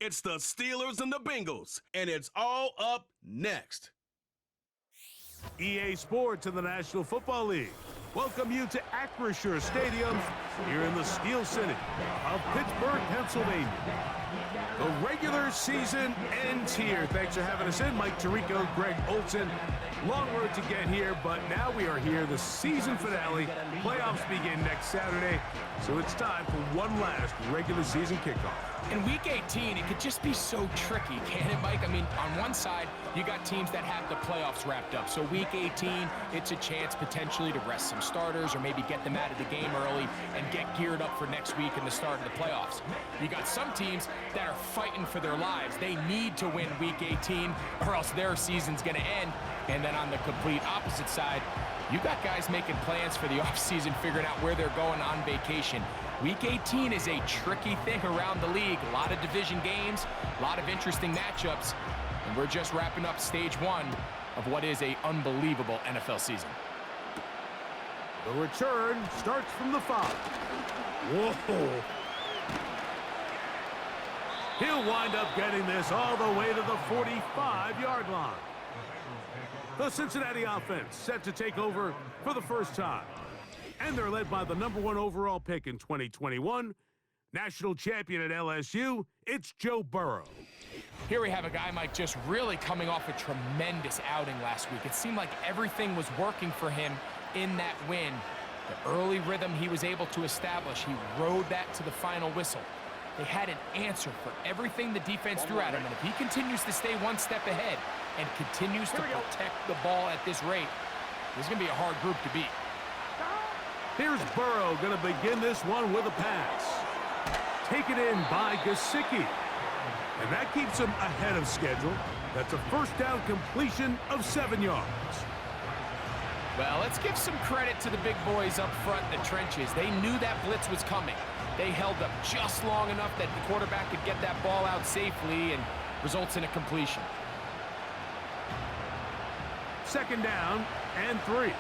It's the Steelers and the Bengals, and it's all up next. EA Sports and the National Football League welcome you to Acrisure Stadium here in the Steel City of Pittsburgh, Pennsylvania. The regular season ends here. Thanks for having us in. Mike Tirico, Greg Olson. Long road to get here, but now we are here. The season finale. Playoffs begin next Saturday, so it's time for one last regular season kickoff. In Week 18, it could just be so tricky, can't it, Mike? I mean, on one side, you got teams that have the playoffs wrapped up. So Week 18, it's a chance potentially to rest some starters or maybe get them out of the game early and get geared up for next week and the start of the playoffs. You got some teams that are fighting for their lives. They need to win Week 18 or else their season's going to end. And then on the complete opposite side, you got guys making plans for the offseason, figuring out where they're going on vacation. Week 18 is a tricky thing around the league. A lot of division games, a lot of interesting matchups, and we're just wrapping up stage one of what is an unbelievable NFL season. The return starts from the 5. Whoa! He'll wind up getting this all the way to the 45-yard line. The Cincinnati offense set to take over for the first time. And they're led by the #1 overall pick in 2021, national champion at LSU, it's Joe Burrow. Here we have a guy, Mike, just really coming off a tremendous outing last week. It seemed like everything was working for him in that win. The early rhythm he was able to establish, he rode that to the final whistle. They had an answer for everything the defense threw at him, and if he continues to stay one step ahead and continues to protect the ball at this rate, there's going to be a hard group to beat. Here's Burrow going to begin this one with a pass. Taken in by Gesicki. And that keeps him ahead of schedule. That's a first down completion of 7 yards. Well, let's give some credit to the big boys up front in the trenches. They knew that blitz was coming. They held up just long enough that the quarterback could get that ball out safely and results in a completion. Second down and 3.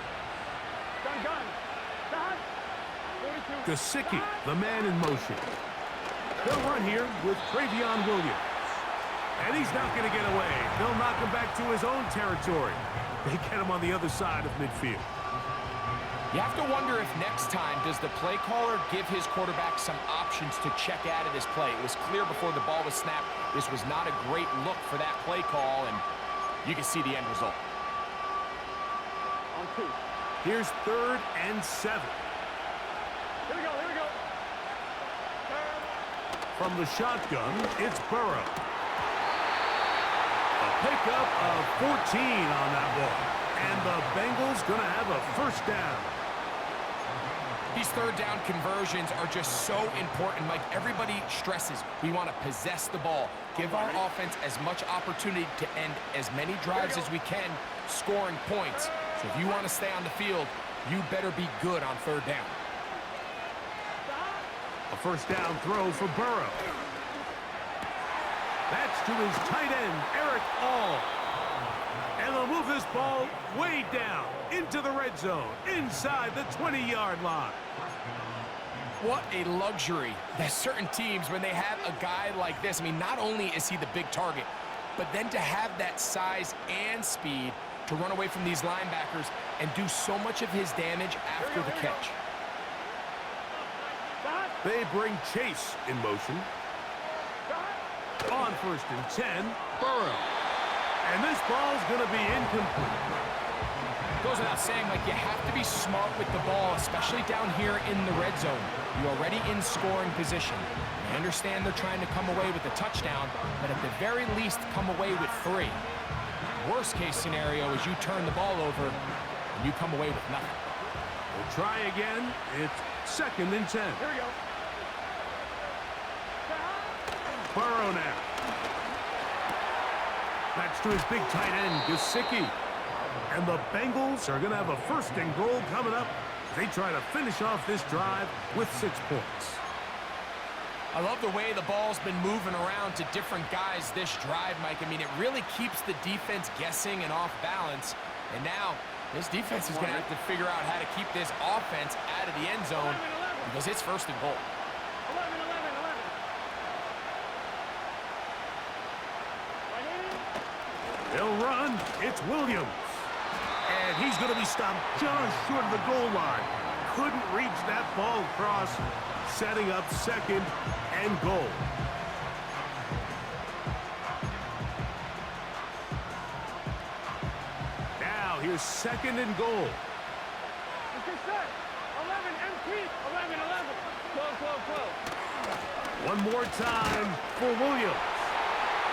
Gesicki, the man in motion. They'll run here with Travion Williams. And he's not going to get away. They'll knock him back to his own territory. They get him on the other side of midfield. You have to wonder if next time, does the play caller give his quarterback some options to check out of this play? It was clear before the ball was snapped, this was not a great look for that play call, and you can see the end result. On 2. Here's 3rd and 7. Here we go. From the shotgun, it's Burrow. A pickup of 14 on that ball. And the Bengals going to have a first down. These third down conversions are just so important, Mike. Everybody stresses we want to possess the ball, give our offense as much opportunity to end as many drives as we can, scoring points. So if you want to stay on the field, you better be good on third down. A first down throw for Burrow. That's to his tight end, Eric All. And they'll move this ball way down into the red zone, inside the 20-yard line. What a luxury that certain teams, when they have a guy like this, I mean, not only is he the big target, but then to have that size and speed to run away from these linebackers and do so much of his damage after the catch. They bring Chase in motion. On 1st and 10, Burrow. And this ball's going to be incomplete. Goes without saying, like, you have to be smart with the ball, especially down here in the red zone. You're already in scoring position. I understand they're trying to come away with a touchdown, but at the very least, come away with 3. Worst case scenario is you turn the ball over and you come away with nothing. We'll try again. It's 2nd and 10. Here we go. Burrow now. That's to his big tight end, Gesicki. And the Bengals are going to have a 1st and goal coming up. They try to finish off this drive with 6 points. I love the way the ball's been moving around to different guys this drive, Mike. I mean, it really keeps the defense guessing and off balance. And now, this defense is going to have to figure out how to keep this offense out of the end zone because it's 1st and goal. They'll run. It's Williams. And he's going to be stopped just short of the goal line. Couldn't reach that ball across, setting up second and goal. Now here's second and goal. Set. 11, MP. 11, 11. 12, 12, 12. One more time for Williams.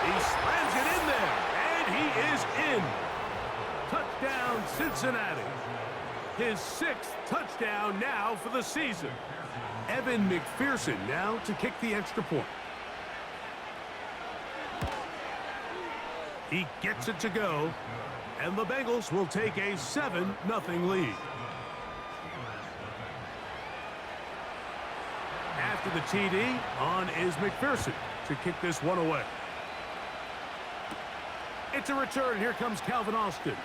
He slams it in there, and he is in. Touchdown, Cincinnati. His 6th touchdown now for the season. Evan McPherson now to kick the extra point. He gets it to go, and the Bengals will take a 7-0 lead. After the TD, on is McPherson to kick this one away. It's a return. Here comes Calvin Austin.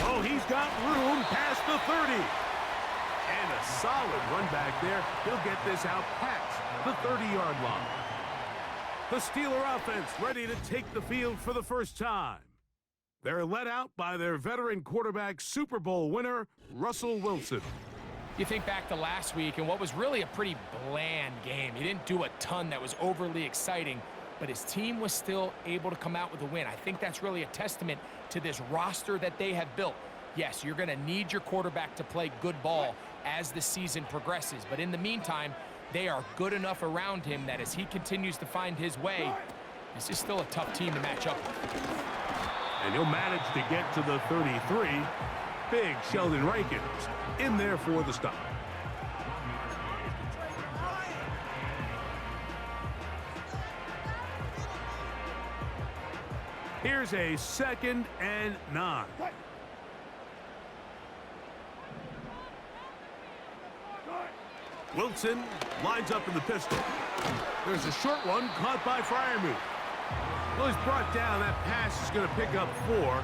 Oh, he's got room past the 30. And a solid run back there. He'll get this out past the 30-yard line. The Steeler offense ready to take the field for the first time. They're led out by their veteran quarterback, Super Bowl winner, Russell Wilson. You think back to last week and what was really a pretty bland game. He didn't do a ton that was overly exciting, but his team was still able to come out with a win. I think that's really a testament to this roster that they have built. Yes, you're going to need your quarterback to play good ball as the season progresses, but in the meantime, they are good enough around him that as he continues to find his way, this is still a tough team to match up with. And he'll manage to get to the 33. Big Sheldon Rankins in there for the stop. Here's a 2nd and 9. Wilson lines up in the pistol. There's a short one caught by Freiermuth. Well, he's brought down. That pass is going to pick up 4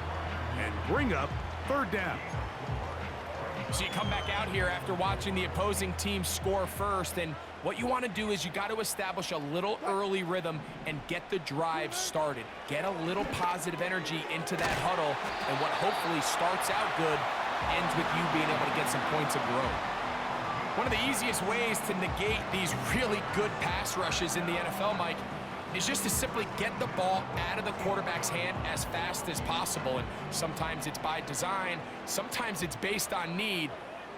and bring up 3rd down. So you come back out here after watching the opposing team score first, and what you want to do is you got to establish a little early rhythm and get the drive started. Get a little positive energy into that huddle, and what hopefully starts out good ends with you being able to get some points of your own. One of the easiest ways to negate these really good pass rushes in the NFL, Mike, is just to simply get the ball out of the quarterback's hand as fast as possible. And sometimes it's by design, sometimes it's based on need,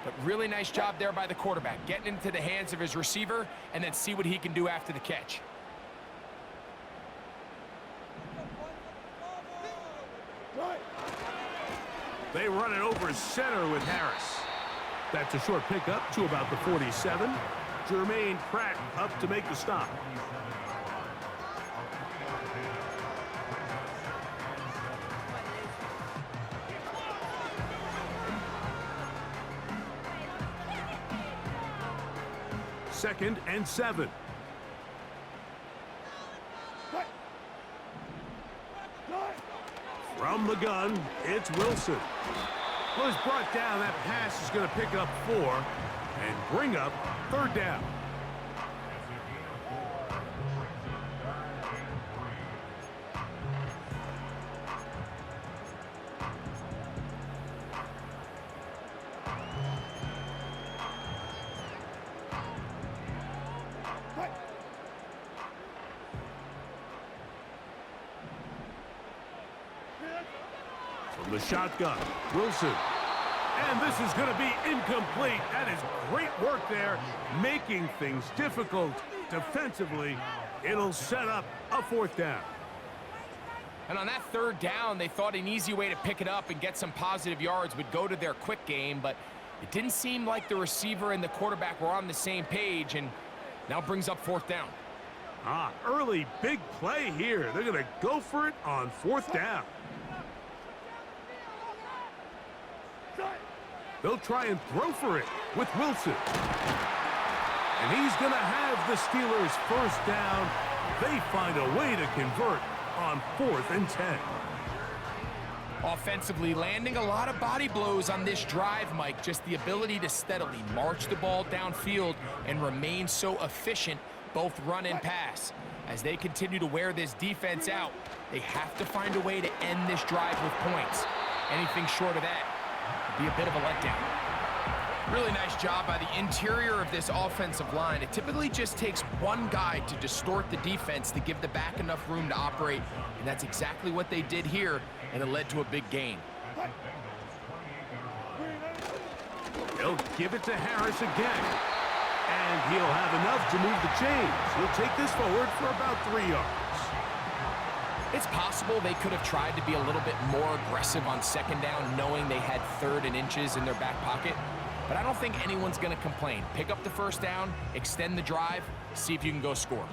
but really nice job there by the quarterback, getting into the hands of his receiver and then see what he can do after the catch. They run it over center with Harris. That's a short pickup to about the 47. Jermaine Pratt up to make the stop. Second and 7. From the gun, it's Wilson. Well, he's brought down. That pass is going to pick up 4 and bring up 3rd down. From the shotgun, Wilson. And this is going to be incomplete. That is great work there, making things difficult defensively. It'll set up a 4th down. And on that 3rd down, they thought an easy way to pick it up and get some positive yards would go to their quick game, but it didn't seem like the receiver and the quarterback were on the same page, and now brings up 4th down. Early big play here. They're going to go for it on 4th down. They'll try and throw for it with Wilson. And he's going to have the Steelers' 1st down. They find a way to convert on 4th and 10. Offensively, landing a lot of body blows on this drive, Mike. Just the ability to steadily march the ball downfield and remain so efficient, both run and pass. As they continue to wear this defense out, they have to find a way to end this drive with points. Anything short of that would be a bit of a letdown. Really nice job by the interior of this offensive line. It typically just takes one guy to distort the defense to give the back enough room to operate, and that's exactly what they did here, and it led to a big gain. They'll give it to Harris again, and he'll have enough to move the chains. He'll take this forward for about 3 yards. It's possible they could have tried to be a little bit more aggressive on second down, knowing they had 3rd and inches in their back pocket. But I don't think anyone's going to complain. Pick up the first down, extend the drive, see if you can go score.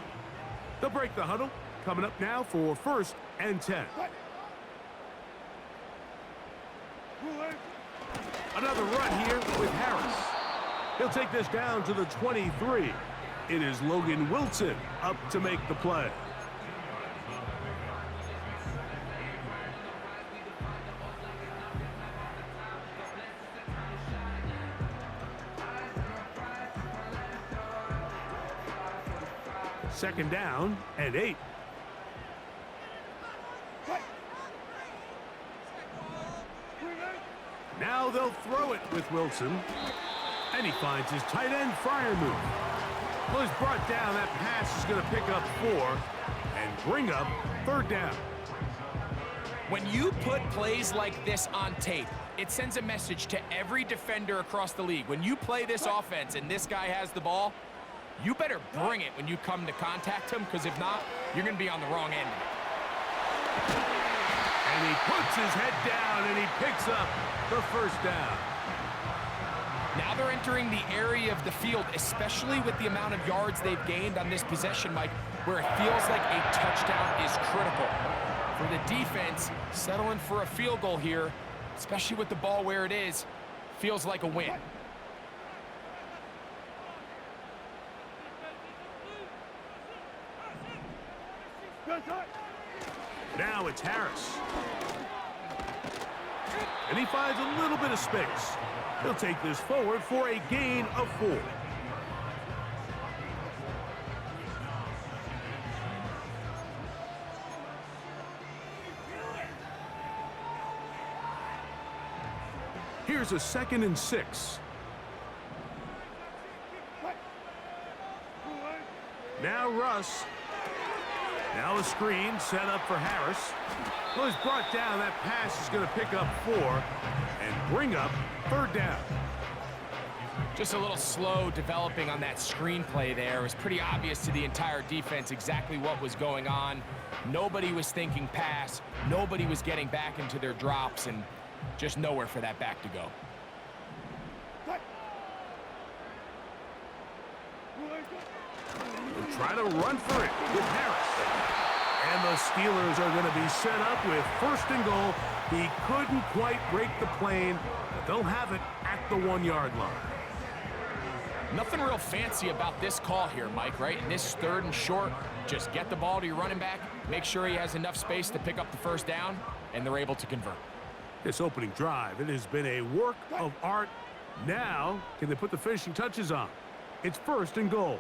They'll break the huddle. Coming up now for 1st and 10. Another run here with Harris. He'll take this down to the 23. It is Logan Wilson up to make the play. Second down and 8. Now they'll throw it with Wilson. And he finds his tight end Fryermuth. Well, he's brought down. That pass is going to pick up 4 and bring up 3rd down. When you put plays like this on tape, it sends a message to every defender across the league. When you play this offense and this guy has the ball, you better bring it when you come to contact him, because if not, you're going to be on the wrong end of it. And he puts his head down and he picks up the 1st down. Now they're entering the area of the field, especially with the amount of yards they've gained on this possession, Mike, where it feels like a touchdown is critical. For the defense, settling for a field goal here, especially with the ball where it is, feels like a win. Now it's Harris. And he finds a little bit of space. He'll take this forward for a gain of 4. Here's a 2nd and 6. Now Russ. Now a screen set up for Harris. Well, he's brought down. That pass is going to pick up 4 and bring up 3rd down. Just a little slow developing on that screenplay there. It was pretty obvious to the entire defense exactly what was going on. Nobody was thinking pass. Nobody was getting back into their drops, and just nowhere for that back to go. They'll try to run for it with Harris. And the Steelers are going to be set up with 1st and goal. He couldn't quite break the plane, but they'll have it at the 1-yard line. Nothing real fancy about this call here, Mike, right? In this 3rd and short, just get the ball to your running back, make sure he has enough space to pick up the 1st down, and they're able to convert. This opening drive, it has been a work of art. Now, can they put the finishing touches on? It's 1st and goal.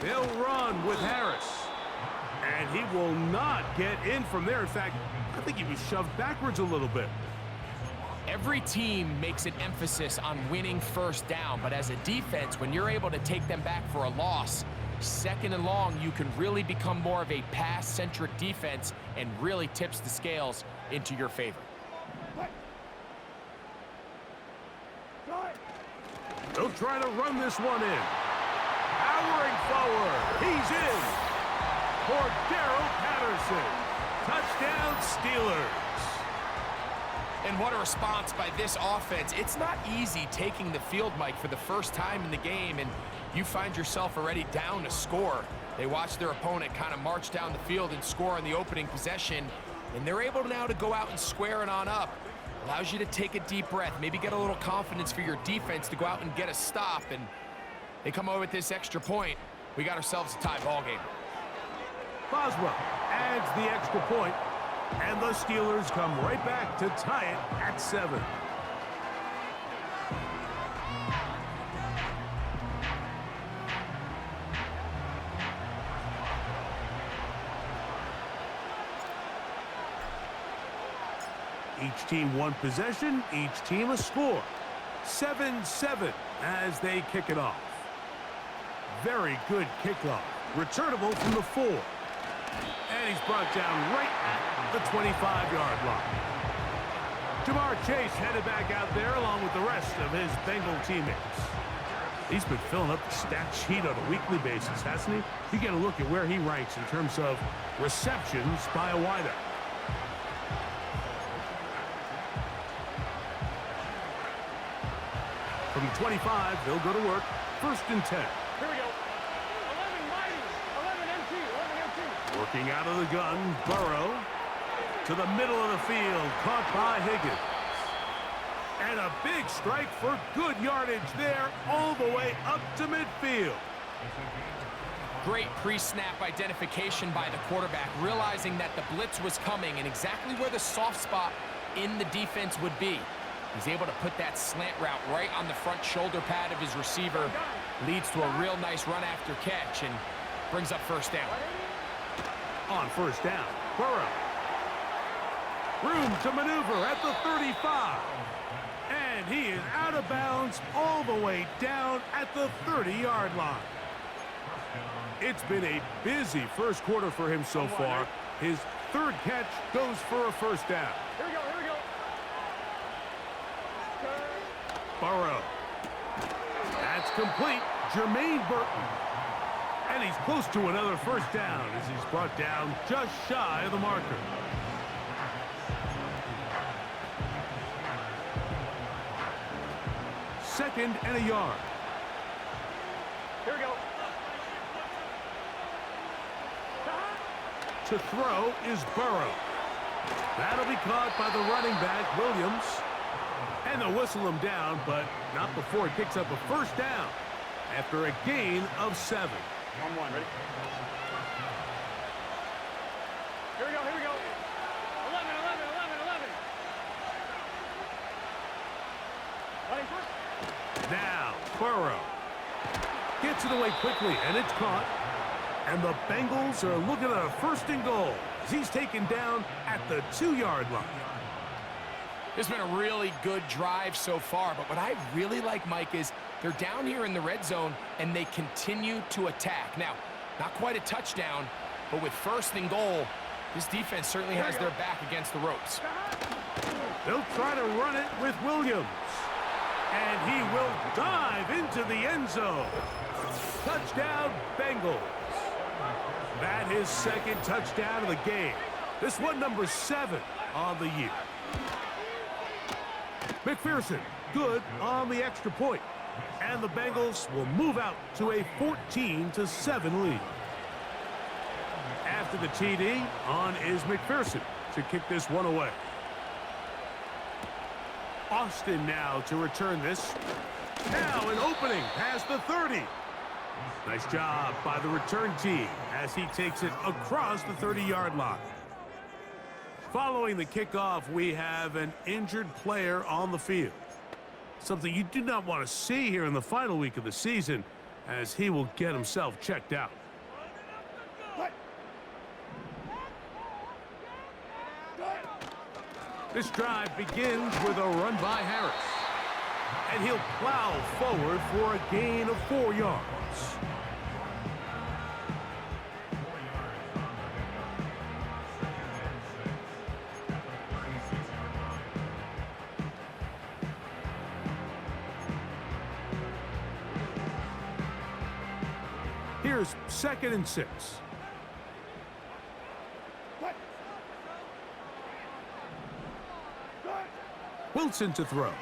They'll run with Harris. And he will not get in from there. In fact, I think he was shoved backwards a little bit. Every team makes an emphasis on winning 1st down, but as a defense, when you're able to take them back for a loss, 2nd and long, you can really become more of a pass-centric defense and really tips the scales into your favor. They'll try to run this one in. Powering forward. He's in. For Darrell Patterson. Touchdown, Steelers. And what a response by this offense. It's not easy taking the field, Mike, for the first time in the game, and you find yourself already down to score. They watch their opponent kind of march down the field and score on the opening possession, and they're able now to go out and square it on up. Allows you to take a deep breath, maybe get a little confidence for your defense to go out and get a stop, and they come away with this extra point. We got ourselves a tie ball game. Boswell adds the extra point, and the Steelers come right back to tie it at 7. Each team one possession, each team a score. 7-7 as they kick it off. Very good kickoff. Returnable from the 4. And he's brought down right at the 25-yard line. Jamar Chase headed back out there along with the rest of his Bengal teammates. He's been filling up the stat sheet on a weekly basis, hasn't he? You get a look at where he ranks in terms of receptions by a wideout. From the 25, they'll go to work. 1st and 10. Here we go. 11 mighty. 11 MT. 11 MT. Working out of the gun, Burrow. To the middle of the field, caught by Higgins. And a big strike for good yardage there, all the way up to midfield. Great pre-snap identification by the quarterback, realizing that the blitz was coming and exactly where the soft spot in the defense would be. He's able to put that slant route right on the front shoulder pad of his receiver. Leads to a real nice run after catch and brings up 1st down. On 1st down, Burrow. Room to maneuver at the 35. And he is out of bounds all the way down at the 30-yard line. It's been a busy first quarter for him so far. His 3rd catch goes for a 1st down. Here we go. Here we go. Burrow. That's complete. Jermaine Burton. And he's close to another 1st down as he's brought down just shy of the marker. Second and a yard. Here we go. To throw is Burrow. That'll be caught by the running back, Williams. And they'll whistle him down, but not before he picks up a 1st down after a gain of 7. 1-1. Ready? Here we go. Here we go. 11, 11, 11, 11. Running first. Now, Burrow gets it away quickly, and it's caught. And the Bengals are looking at a 1st and goal as he's taken down at the 2-yard line. This has been a really good drive so far, but what I really like, Mike, is they're down here in the red zone, and they continue to attack. Now, not quite a touchdown, but with 1st and goal, this defense certainly has their back against the ropes. They'll try to run it with Williams. And he will dive into the end zone. Touchdown, Bengals. That his 2nd touchdown of the game. This one number 7 on the year. McPherson, good on the extra point. And the Bengals will move out to a 14-7 lead. After the TD, on is McPherson to kick this one away. Austin now to return this. Now an opening past the 30. Nice job by the return team as he takes it across the 30-yard line. Following the kickoff, we have an injured player on the field. Something you do not want to see here in the final week of the season as he will get himself checked out. This drive begins with a run by Harris. And he'll plow forward for a gain of 4 yards. Here's 2nd and 6. Wilson to throw.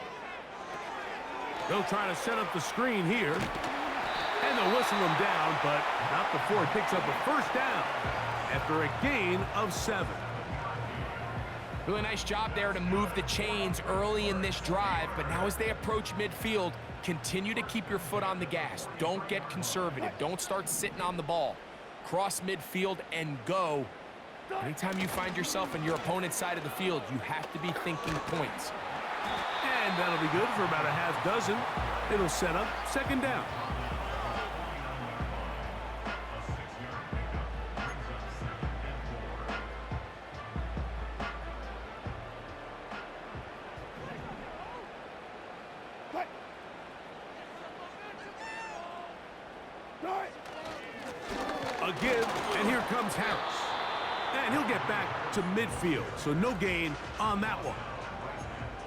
They'll try to set up the screen here. And they'll whistle him down, but not before he picks up a 1st down after a gain of 7. Really nice job there to move the chains early in this drive, but now as they approach midfield, continue to keep your foot on the gas. Don't get conservative. Don't start sitting on the ball. Cross midfield and go. Anytime you find yourself on your opponent's side of the field, you have to be thinking points. And that'll be good for about a half dozen. It'll set up 2nd down. give, and here comes Harris. And he'll get back to midfield, so no gain on that one.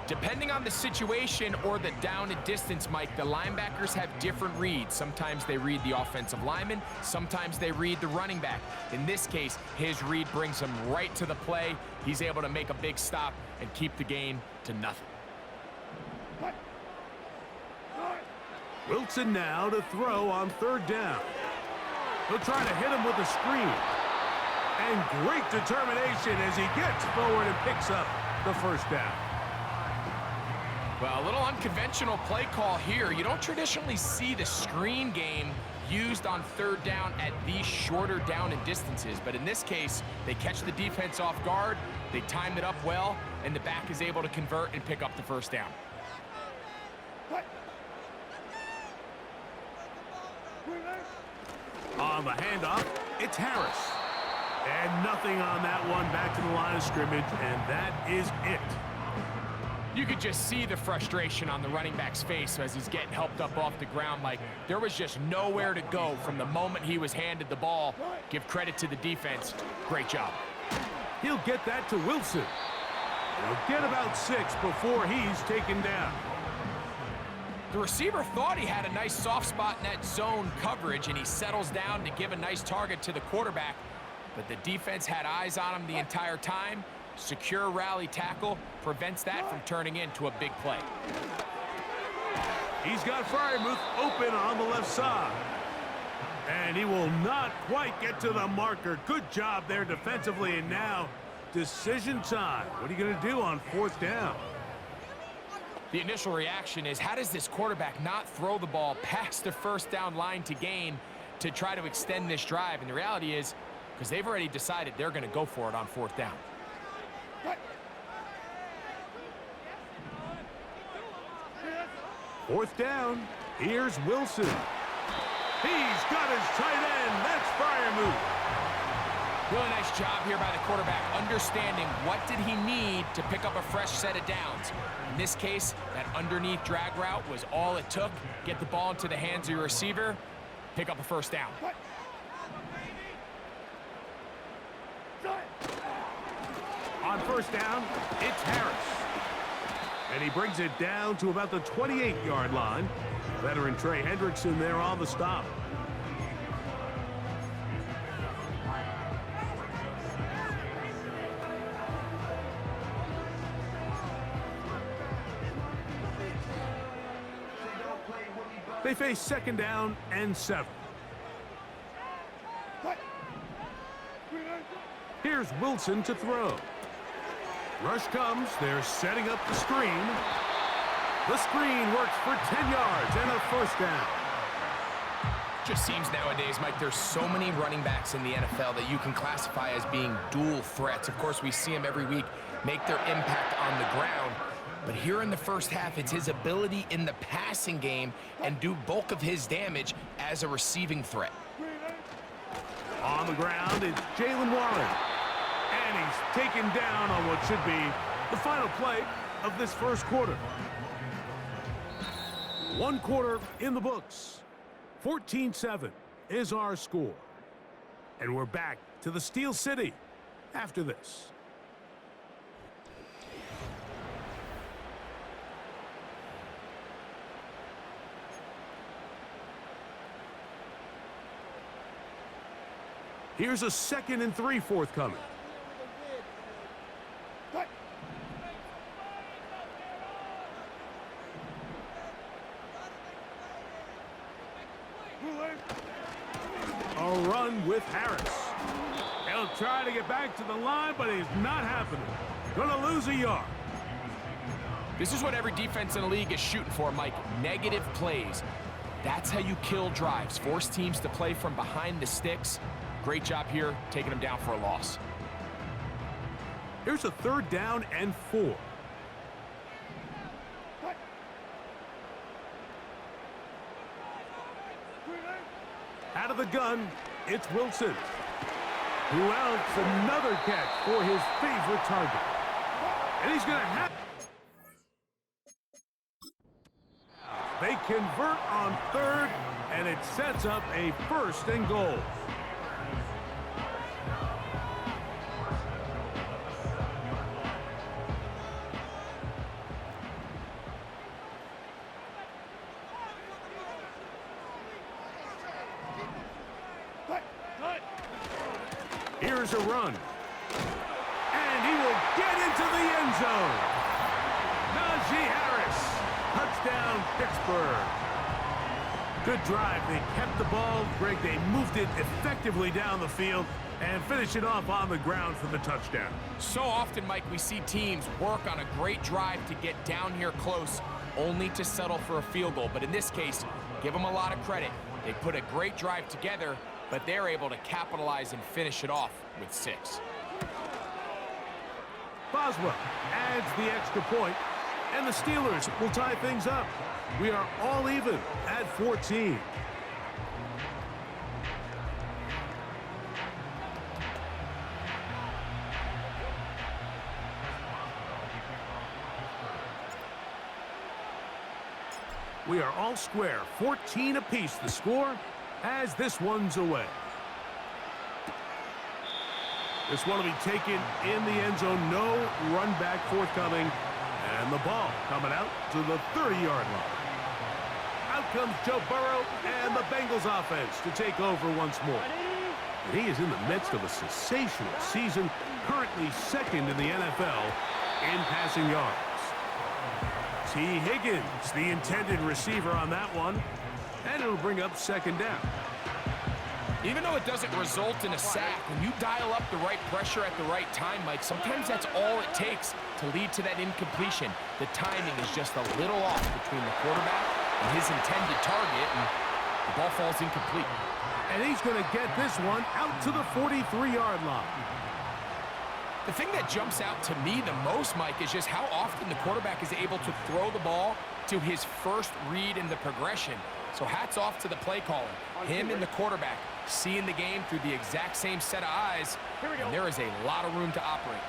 Depending on the situation or the down and distance, Mike, the linebackers have different reads. Sometimes they read the offensive lineman, sometimes they read the running back. In this case, his read brings him right to the play. He's able to make a big stop and keep the gain to nothing. Wilson now to throw on third down. He'll try to hit him with a screen. And great determination as he gets forward and picks up the first down. Well, a little unconventional play call here. You don't traditionally see the screen game used on third down at these shorter down and distances. But in this case, they catch the defense off guard, they timed it up well, and the back is able to convert and pick up the first down. On the handoff, it's Harris. And nothing on that one, back to the line of scrimmage, and that is it. You could just see the frustration on the running back's face as he's getting helped up off the ground. Like, there was just nowhere to go from the moment he was handed the ball. Give credit to the defense. Great job. He'll get that to Wilson. He'll get about 6 before he's taken down. The receiver thought he had a nice soft spot in that zone coverage, and he settles down to give a nice target to the quarterback. But the defense had eyes on him the entire time. Secure rally tackle prevents that from turning into a big play. He's got Freiermuth open on the left side. And he will not quite get to the marker. Good job there defensively, and now decision time. What are you going to do on fourth down? The initial reaction is, how does this quarterback not throw the ball past the first down line to gain to try to extend this drive? And the reality is, because they've already decided they're going to go for it on fourth down. Fourth down, here's Wilson. He's got his tight end, that's Freiermuth. Really nice job here by the quarterback, understanding what did he need to pick up a fresh set of downs. In this case, that underneath drag route was all it took. Get the ball into the hands of your receiver, pick up a first down. On first down, it's Harris. And he brings it down to about the 28-yard line. Veteran Trey Hendrickson there on the stop. They face second down and 7. Here's Wilson to throw. Rush comes. They're setting up the screen. The screen works for 10 yards and a first down. Just seems nowadays, Mike, there's so many running backs in the NFL that you can classify as being dual threats. Of course, we see them every week make their impact on the ground. But here in the first half, it's his ability in the passing game and do bulk of his damage as a receiving threat. On the ground, it's Jalen Warren. And he's taken down on what should be the final play of this first quarter. One quarter in the books. 14-7 is our score. And we're back to the Steel City after this. Here's a 2nd and 3 forthcoming. A run with Harris. He'll try to get back to the line, but it's not happening. Gonna lose a yard. This is what every defense in the league is shooting for, Mike. Negative plays. That's how you kill drives. Force teams to play from behind the sticks. Great job here, taking them down for a loss. Here's a 3rd down and 4. Out of the gun, it's Wilson. Who else? Another catch for his favorite target. And he's going to have... They convert on 3rd, and it sets up a 1st and goal. Here's a run. And he will get into the end zone. Najee Harris. Touchdown, Pittsburgh. Good drive. They kept the ball. Greg, they moved it effectively down the field and finish it off on the ground for the touchdown. So often, Mike, we see teams work on a great drive to get down here close, only to settle for a field goal. But in this case, give them a lot of credit. They put a great drive together, but they're able to capitalize and finish it off with 6. Boswell adds the extra point, and the Steelers will tie things up. We are all even at 14. We are all square, 14 apiece the score as this one's away. This one will be taken in the end zone, no run back forthcoming, and the ball coming out to the 30-yard line. Out comes Joe Burrow and the Bengals offense to take over once more. And he is in the midst of a sensational season, currently second in the NFL in passing yards. T. Higgins, the intended receiver on that one, and it'll bring up second down. Even though it doesn't result in a sack, when you dial up the right pressure at the right time, Mike, sometimes that's all it takes to lead to that incompletion. The timing is just a little off between the quarterback and his intended target, and the ball falls incomplete. And he's going to get this one out to the 43-yard line. The thing that jumps out to me the most, Mike, is just how often the quarterback is able to throw the ball to his first read in the progression. So hats off to the play caller. Him and the quarterback seeing the game through the exact same set of eyes, and there is a lot of room to operate.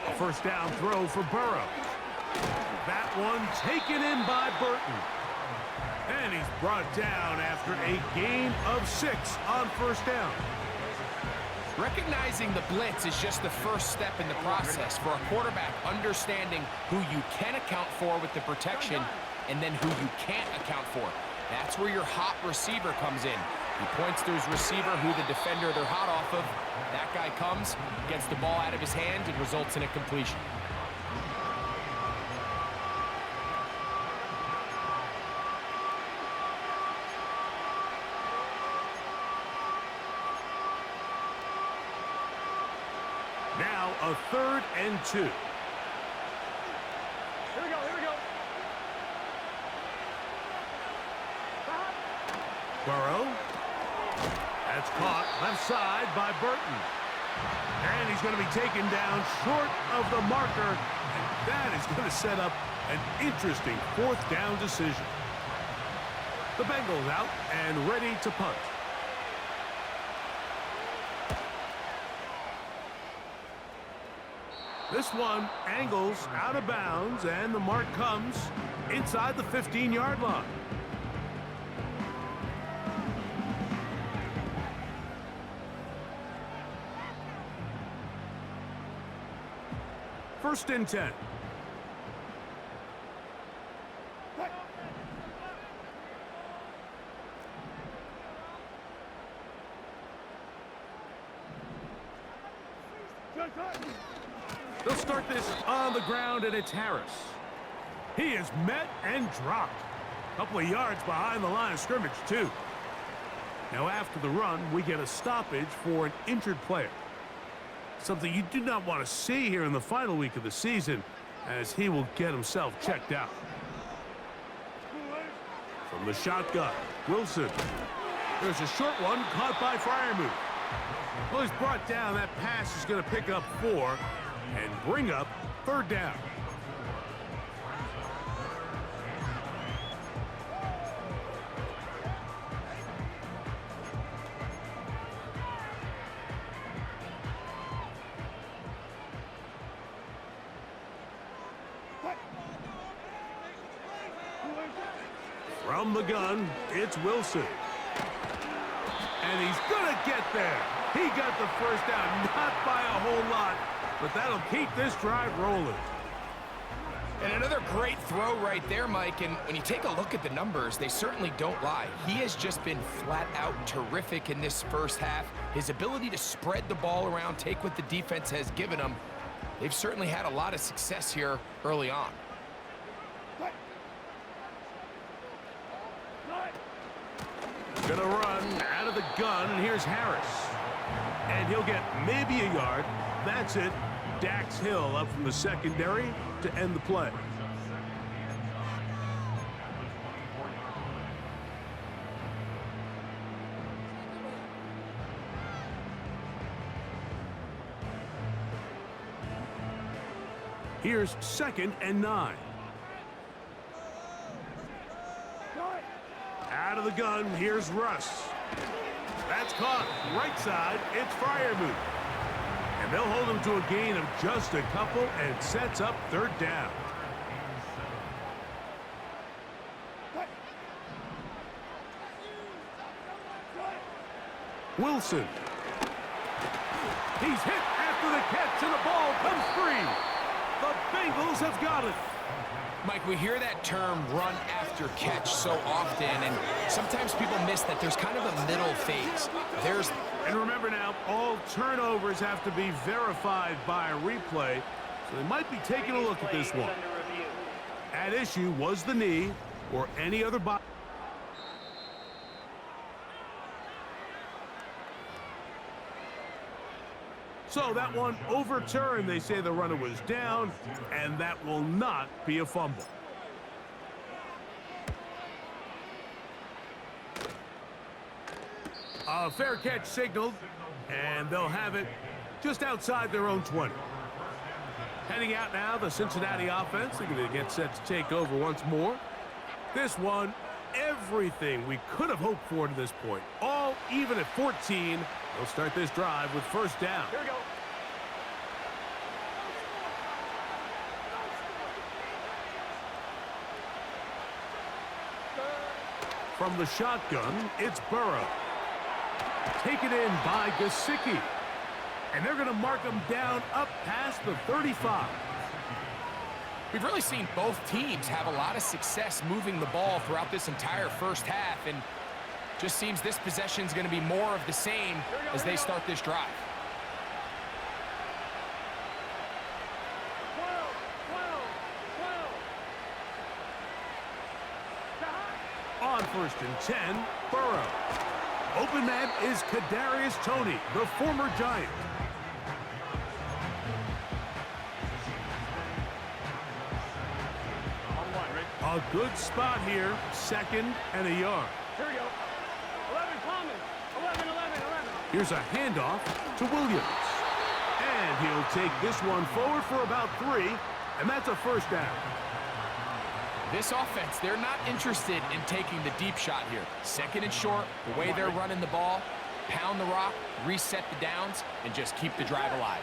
A first down throw for Burrow. That one taken in by Burton. And he's brought down after a gain of 6 on first down. Recognizing the blitz is just the first step in the process for a quarterback understanding who you can account for with the protection and then who you can't account for. That's where your hot receiver comes in. He points to his receiver who the defender they're hot off of. That guy comes, gets the ball out of his hand, and results in a completion. Now a 3rd and 2. Here we go, here we go. Burrow. That's caught left side by Burton. And he's going to be taken down short of the marker. And that is going to set up an interesting 4th down decision. The Bengals out and ready to punt. This one angles out of bounds, and the mark comes inside the 15-yard line. First and 10. They'll start this on the ground, and it's Harris. He is met and dropped. A couple of yards behind the line of scrimmage, too. Now, after the run, we get a stoppage for an injured player. Something you do not want to see here in the final week of the season, as he will get himself checked out. From the shotgun, Wilson. There's a short one caught by Freiermuth. Well, he's brought down. That pass is going to pick up 4 and bring up 3rd down. From the gun, it's Wilson. And he's going to get there. He got the first down, not by a whole lot, but that'll keep this drive rolling. And another great throw right there, Mike. And when you take a look at the numbers, they certainly don't lie. He has just been flat out terrific in this first half. His ability to spread the ball around, take what the defense has given him. They've certainly had a lot of success here early on. Gonna run out of the gun, and here's Harris. And he'll get maybe a yard. That's it. Dax Hill up from the secondary to end the play. Here's 2nd and 9. Out of the gun, here's Russ. That's caught. Right side, it's Freiermuth. And they'll hold him to a gain of just a couple and sets up 3rd down. Wilson. He's hit after the catch, and the ball comes free. The Bengals have got it. Mike, we hear that term run after catch so often, and sometimes people miss that there's kind of a middle phase. And remember now, all turnovers have to be verified by a replay, so they might be taking a look at this one. At issue was the knee or any other body. So that one overturned. They say the runner was down, and that will not be a fumble. A fair catch signaled, and they'll have it just outside their own 20. Heading out now, the Cincinnati offense. They're going to get set to take over once more. This one, everything we could have hoped for to this point. All even at 14. They'll start this drive with 1st down. Here we go. From the shotgun, it's Burrow. Taken in by Gesicki. And they're going to mark him down up past the 35. We've really seen both teams have a lot of success moving the ball throughout this entire first half, and just seems this possession is going to be more of the same as they start this drive. On 1st and 10, Burrow. Open man is Kadarius Toney, the former Giant. A good spot here, 2nd and a yard. Here we go. 11 common. 11, 11, 11. Here's a handoff to Williams. And he'll take this one forward for about 3, and that's a 1st down. This offense, they're not interested in taking the deep shot here. 2nd and short, the way they're running the ball, pound the rock, reset the downs, and just keep the drive alive.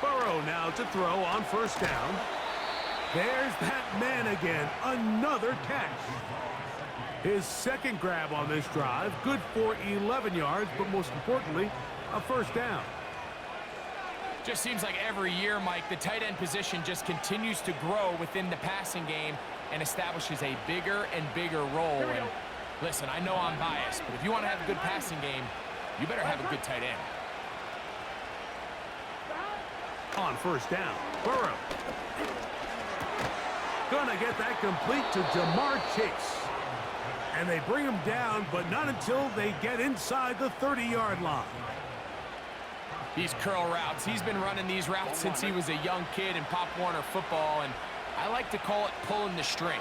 Burrow now to throw on 1st down. There's that man again, another catch. His 2nd grab on this drive, good for 11 yards, but most importantly, a 1st down. Just seems like every year, Mike, the tight end position just continues to grow within the passing game and establishes a bigger and bigger role. And listen, I know I'm biased, but if you want to have a good passing game, you better have a good tight end. On 1st down, Burrow. Gonna get that complete to Jamar Chase. And they bring him down, but not until they get inside the 30-yard line. These curl routes, he's been running these routes since he was a young kid in Pop Warner football, and I like to call it pulling the string.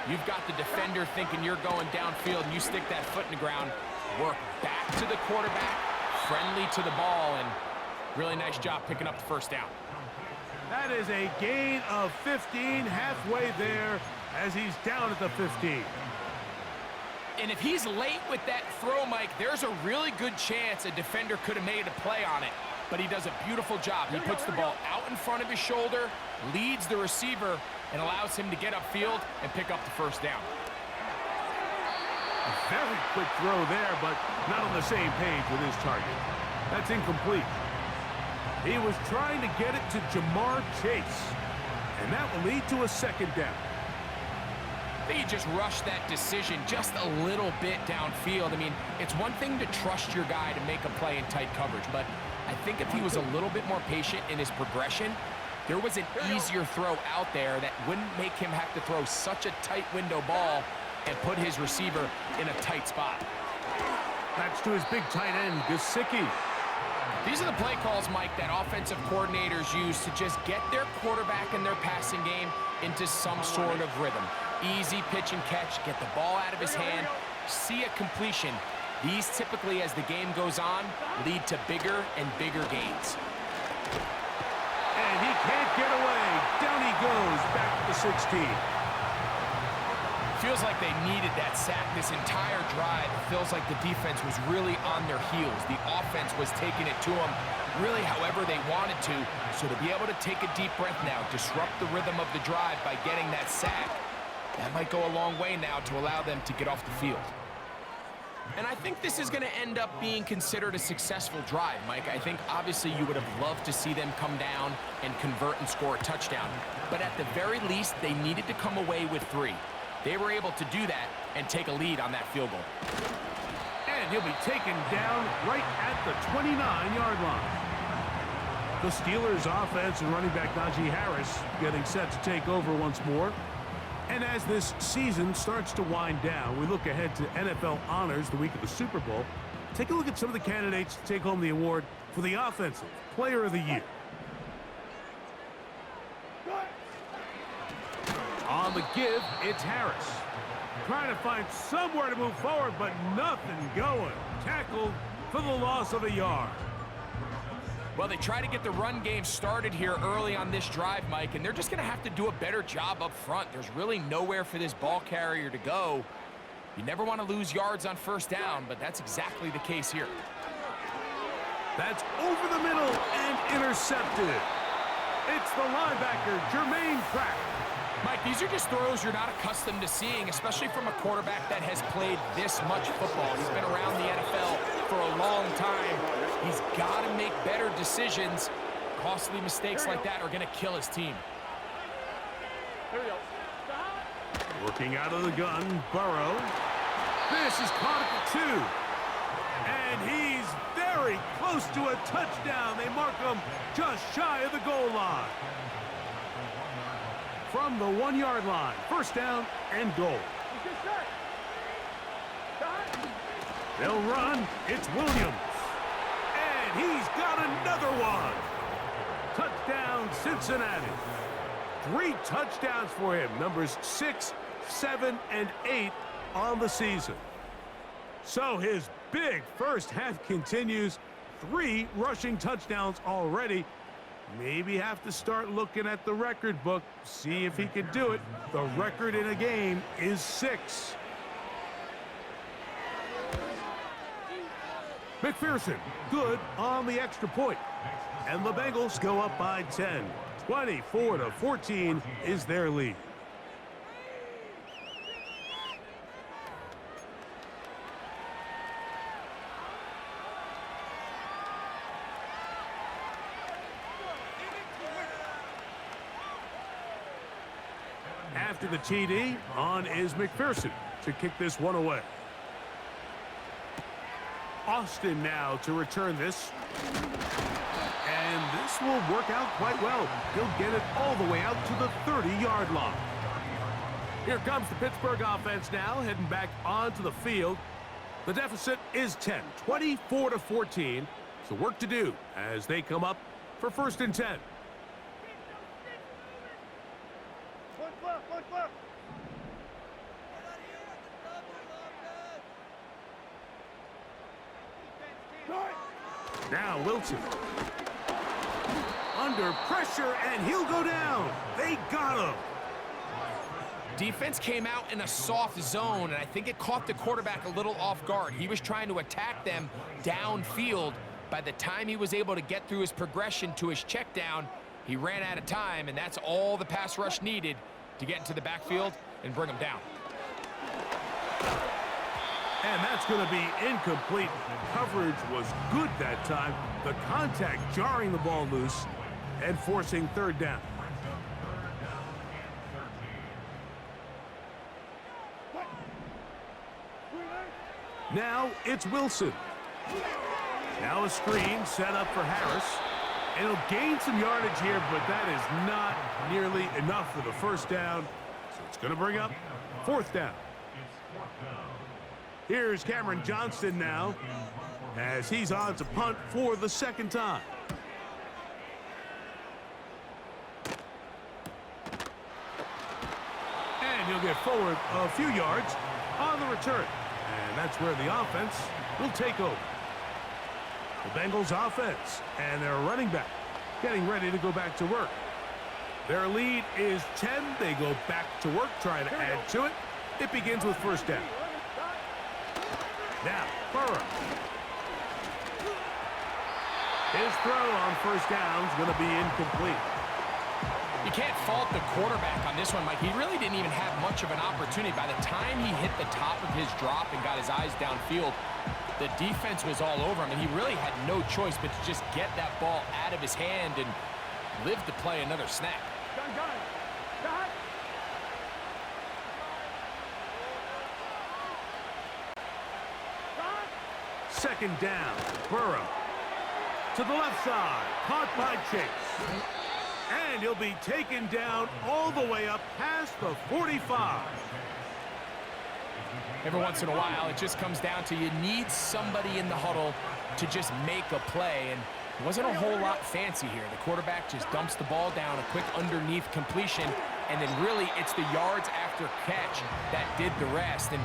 You've got the defender thinking you're going downfield, and you stick that foot in the ground, work back to the quarterback, friendly to the ball, and really nice job picking up the 1st down. That is a gain of 15, halfway there as he's down at the 15. And if he's late with that throw, Mike, there's a really good chance a defender could have made a play on it. But he does a beautiful job. He puts the ball out in front of his shoulder, leads the receiver, and allows him to get upfield and pick up the 1st down. A very quick throw there, but not on the same page with his target. That's incomplete. He was trying to get it to Jamar Chase, and that will lead to a second down. I think he just rushed that decision just a little bit downfield. I mean, it's one thing to trust your guy to make a play in tight coverage, but I think if he was a little bit more patient in his progression, there was an easier throw out there that wouldn't make him have to throw such a tight window ball and put his receiver in a tight spot. That's to his big tight end, Gesicki. These are the play calls, Mike, that offensive coordinators use to just get their quarterback and their passing game into some sort of rhythm. Easy pitch and catch, get the ball out of his hand, see a completion. These typically, as the game goes on, lead to bigger and bigger gains. And he can't get away. Down he goes, back to the 16. Feels like they needed that sack this entire drive. It feels like the defense was really on their heels. The offense was taking it to them really however they wanted to. So to be able to take a deep breath now, disrupt the rhythm of the drive by getting that sack, that might go a long way now to allow them to get off the field. And I think this is going to end up being considered a successful drive, Mike. I think obviously you would have loved to see them come down and convert and score a touchdown. But at the very least, they needed to come away with 3. They were able to do that and take a lead on that field goal. And he'll be taken down right at the 29-yard line. The Steelers' offense and running back Najee Harris getting set to take over once more. And as this season starts to wind down, we look ahead to NFL honors the week of the Super Bowl. Take a look at some of the candidates to take home the award for the Offensive Player of the Year. On the give, it's Harris. Trying to find somewhere to move forward, but nothing going. Tackled for the loss of a yard. Well, they try to get the run game started here early on this drive, Mike, and they're just going to have to do a better job up front. There's really nowhere for this ball carrier to go. You never want to lose yards on first down, but that's exactly the case here. That's over the middle and intercepted. It's the linebacker, Jermaine Pratt. Mike, these are just throws you're not accustomed to seeing, especially from a quarterback that has played this much football. He's been around the NFL for a long time. He's got to make better decisions. Costly mistakes like that are going to kill his team. Working out of the gun, Burrow. This is caught at the 2. And he's very close to a touchdown. They mark him just shy of the goal line. From the 1-yard line, first down and goal. They'll run. It's Williams. And he's got another one. Touchdown, Cincinnati. 3 touchdowns for him. Numbers 6, 7, and 8 on the season. So his big first half continues. 3 rushing touchdowns already. Maybe have to start looking at the record book, see if he can do it. The record in a game is 6. McPherson, good on the extra point. And the Bengals go up by 10. 24-14 is their lead. After the TD, on is McPherson to kick this one away. Austin now to return this. And this will work out quite well. He'll get it all the way out to the 30-yard line. Here comes the Pittsburgh offense now, heading back onto the field. The deficit is 10, 24-14. So work to do as they come up for 1st and 10. Now Wilson. Under pressure, and he'll go down. They got him. Defense came out in a soft zone, and I think it caught the quarterback a little off guard. He was trying to attack them downfield. By the time he was able to get through his progression to his check down, he ran out of time, and that's all the pass rush needed to get into the backfield and bring him down. And that's going to be incomplete. Coverage was good that time. The contact jarring the ball loose and forcing third down. Now it's Wilson. Now a screen set up for Harris. And he'll gain some yardage here, but that is not nearly enough for the first down. So it's going to bring up fourth down. Here's Cameron Johnston now as he's on to punt for the second time. And he'll get forward a few yards on the return. And that's where the offense will take over. The Bengals offense and their running back getting ready to go back to work. Their lead is 10. They go back to work, trying to add to it. It begins with first down. Now, Burrow. His throw on first down is going to be incomplete. You can't fault the quarterback on this one, Mike. He really didn't even have much of an opportunity. By the time he hit the top of his drop and got his eyes downfield, the defense was all over him, and he really had no choice but to just get that ball out of his hand and live to play another snap. Second down, Burrow. To the left side, caught by Chase. And he'll be taken down all the way up past the 45. Every once in a while, it just comes down to you need somebody in the huddle to just make a play, and it wasn't a whole lot fancy here. The quarterback just dumps the ball down, a quick underneath completion, and then really it's the yards after catch that did the rest, and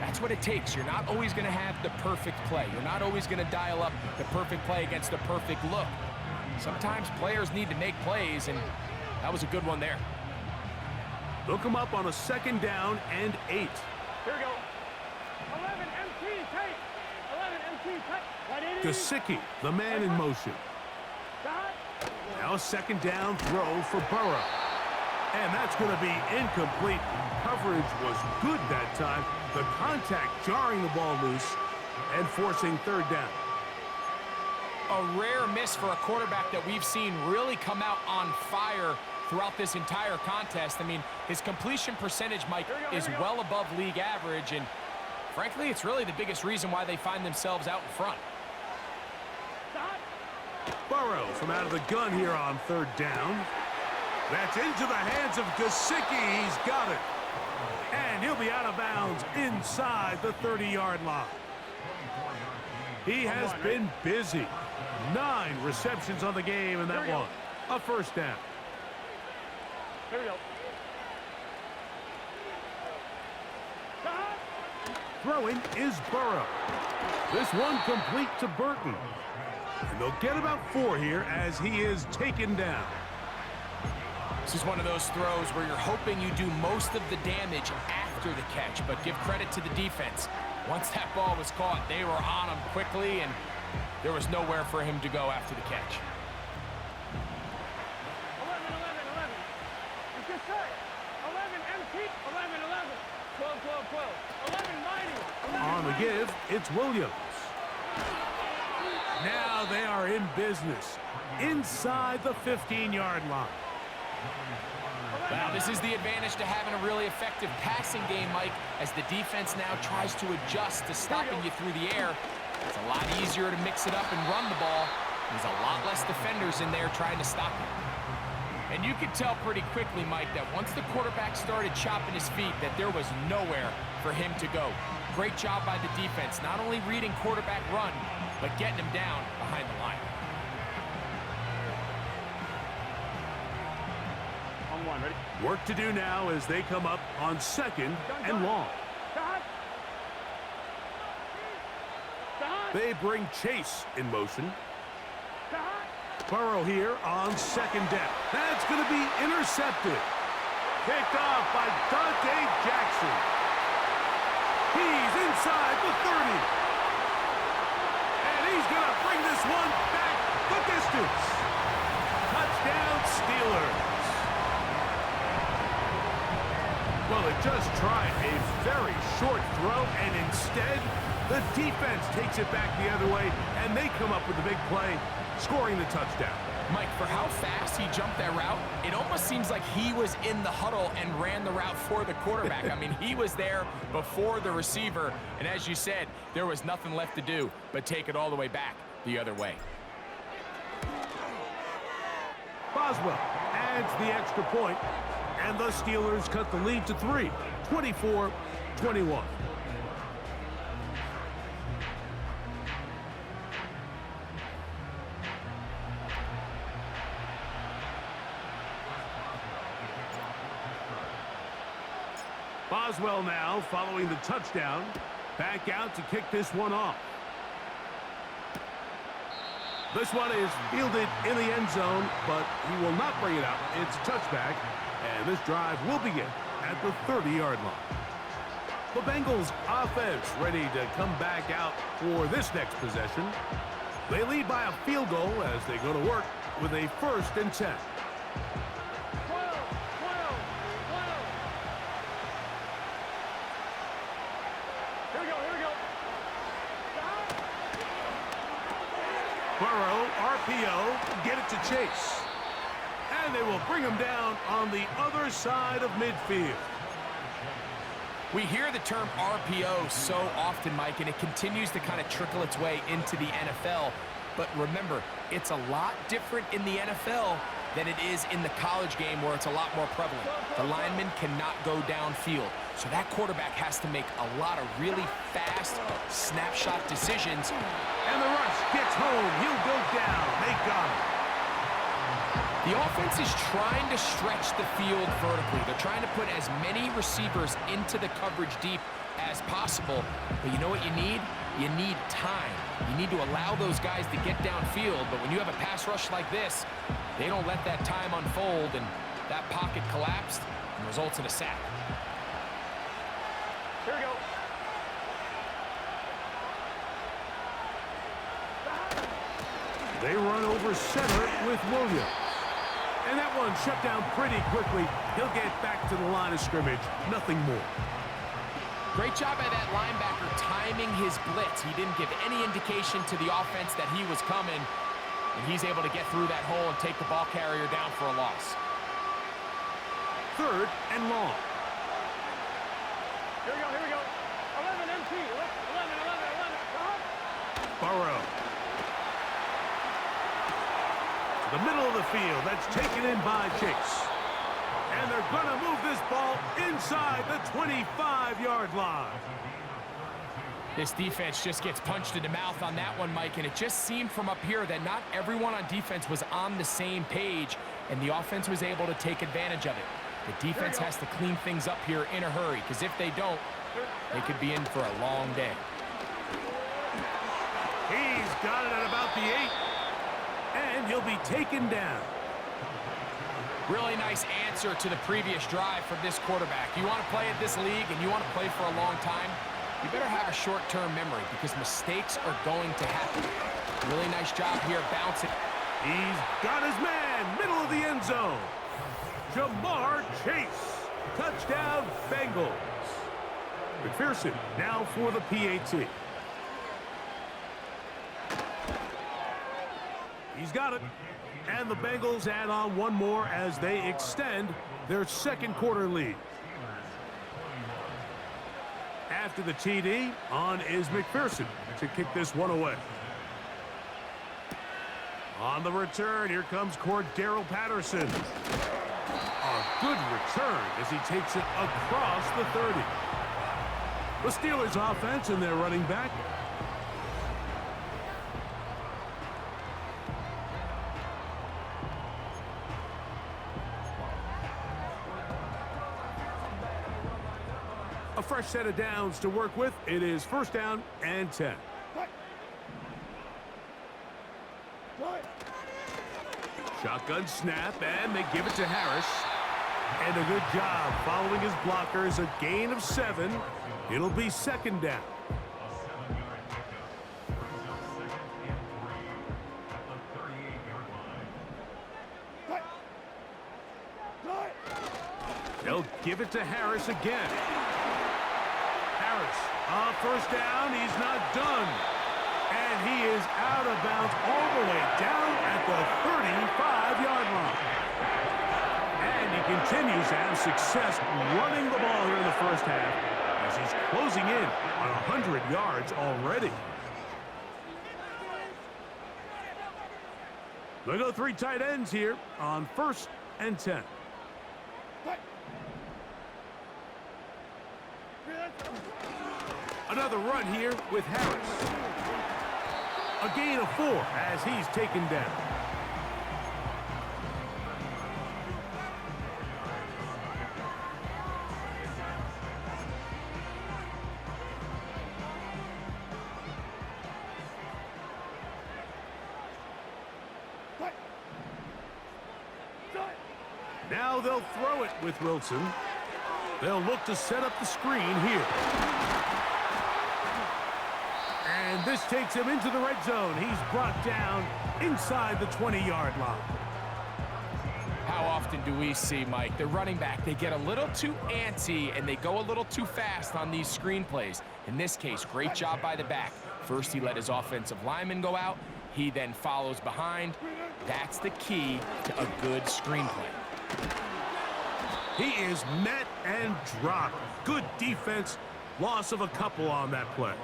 that's what it takes. You're not always going to have the perfect play. You're not always going to dial up the perfect play against the perfect look. Sometimes players need to make plays, and that was a good one there. They'll come up on a second down and 8. Here we go. 11 MT, tight. 11 MT, tight. Gesicki, the man in motion. Now a second down throw for Burrow. And that's going to be incomplete. Coverage was good that time. The contact jarring the ball loose and forcing third down. A rare miss for a quarterback that we've seen really come out on fire throughout this entire contest. I mean, his completion percentage, Mike, is well above league average, and frankly, it's really the biggest reason why they find themselves out in front. Burrow from out of the gun here on third down. That's into the hands of Gesicki. He's got it. And he'll be out of bounds inside the 30-yard line. He has been busy. 9 receptions on the game in that one. A first down. Here we go. Throwing is Burrow. This one complete to Burton. And they'll get about 4 here as he is taken down. This is one of those throws where you're hoping you do most of the damage after the catch, but give credit to the defense. Once that ball was caught, they were on him quickly, and there was nowhere for him to go after the catch. 11, 11, 11. It's just set. 11 MT, 11, 11. 12, 12, 12. 11 mighty. 11 On the give, it's Williams. Now they are in business inside the 15-yard line. Well, this is the advantage to having a really effective passing game, Mike, as the defense now tries to adjust to stopping you through the air. It's a lot easier to mix it up and run the ball. There's a lot less defenders in there trying to stop you. And you could tell pretty quickly, Mike, that once the quarterback started chopping his feet, that there was nowhere for him to go. Great job by the defense, not only reading quarterback run, but getting him down behind the line. On one, ready? Work to do now as they come up on second and long. They bring Chase in motion. Burrow here on second down. That's going to be intercepted. Picked off by Dante Jackson. He's inside the 30. And he's going to bring this one back the distance. Touchdown Steelers. Well, they just tried a very short throw, and instead, the defense takes it back the other way, and they come up with the big play, scoring the touchdown. Mike, for how fast he jumped that route, it almost seems like he was in the huddle and ran the route for the quarterback. I mean, he was there before the receiver, and as you said, there was nothing left to do but take it all the way back the other way. Boswell adds the extra point, and the Steelers cut the lead to 3, 24-21. Boswell now following the touchdown, back out to kick this one off. This one is fielded in the end zone, but he will not bring it out. It's a touchback, and this drive will begin at the 30-yard line. The Bengals offense ready to come back out for this next possession. They lead by a field goal as they go to work with a 1st and 10. Burrow, RPO, get it to Chase. And they will bring him down on the other side of midfield. We hear the term RPO so often, Mike, and it continues to kind of trickle its way into the NFL. But remember, it's a lot different in the NFL than it is in the college game where it's a lot more prevalent. The lineman cannot go downfield. So that quarterback has to make a lot of really fast snapshot decisions. And the rush gets home. He'll go down. They got him. The offense is trying to stretch the field vertically. They're trying to put as many receivers into the coverage deep as possible. But you know what you need? You need time. You need to allow those guys to get downfield. But when you have a pass rush like this, they don't let that time unfold, and that pocket collapsed and results in a sack. Here we go. They run over center with Williams. And that one shut down pretty quickly. He'll get back to the line of scrimmage. Nothing more. Great job by that linebacker timing his blitz. He didn't give any indication to the offense that he was coming, and he's able to get through that hole and take the ball carrier down for a loss. 3rd and long. Here we go. 11 MT. 11. Burrow. The middle of the field, that's taken in by Chase. And they're going to move this ball inside the 25-yard line. This defense just gets punched in the mouth on that one, Mike, and it just seemed from up here that not everyone on defense was on the same page, and the offense was able to take advantage of it. The defense has to clean things up here in a hurry, because if they don't, they could be in for a long day. He's got it at about the 8. And he'll be taken down. Really nice answer to the previous drive from this quarterback. You want to play at this league and you want to play for a long time, you better have a short-term memory because mistakes are going to happen. Really nice job here bouncing. He's got his man, middle of the end zone. Jamar Chase. Touchdown, Bengals. McPherson now for the PAT. He's got it. And the Bengals add on one more as they extend their 2nd quarter lead. After the TD, on is McPherson to kick this one away. On the return, here comes Cordero Patterson. A good return as he takes it across the 30. The Steelers offense and their running back. A fresh set of downs to work with. It is 1st down and 10. Shotgun snap, and they give it to Harris. And a good job following his blockers. A gain of 7. It'll be 2nd down. They'll give it to Harris again. first down. He's not done. And he is out of bounds all the way down at the 35-yard line. And he continues to have success running the ball here in the first half as he's closing in on 100 yards already. They go 3 tight ends here on 1st and 10. Another run here with Harris. A gain of 4 as he's taken down. Now they'll throw it with Wilson. They'll look to set up the screen here. And this takes him into the red zone. He's brought down inside the 20-yard line. How often do we see, Mike, the running back, they get a little too antsy and they go a little too fast on these screen plays. In this case, great job by the back. First, he let his offensive lineman go out. He then follows behind. That's the key to a good screen play. He is met and dropped. Good defense. Loss of a couple on that play.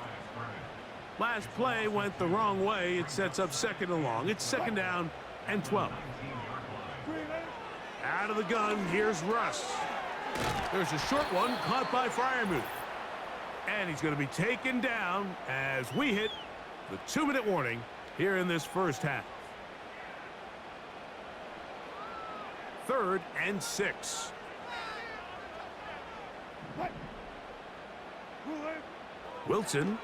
Last play went the wrong way. It sets up 2nd and long. It's 2nd down and 12. Out of the gun, here's Russ. There's a short one caught by Freiermuth. And he's going to be taken down as we hit the 2-minute warning here in this first half. 3rd and 6. Wilson.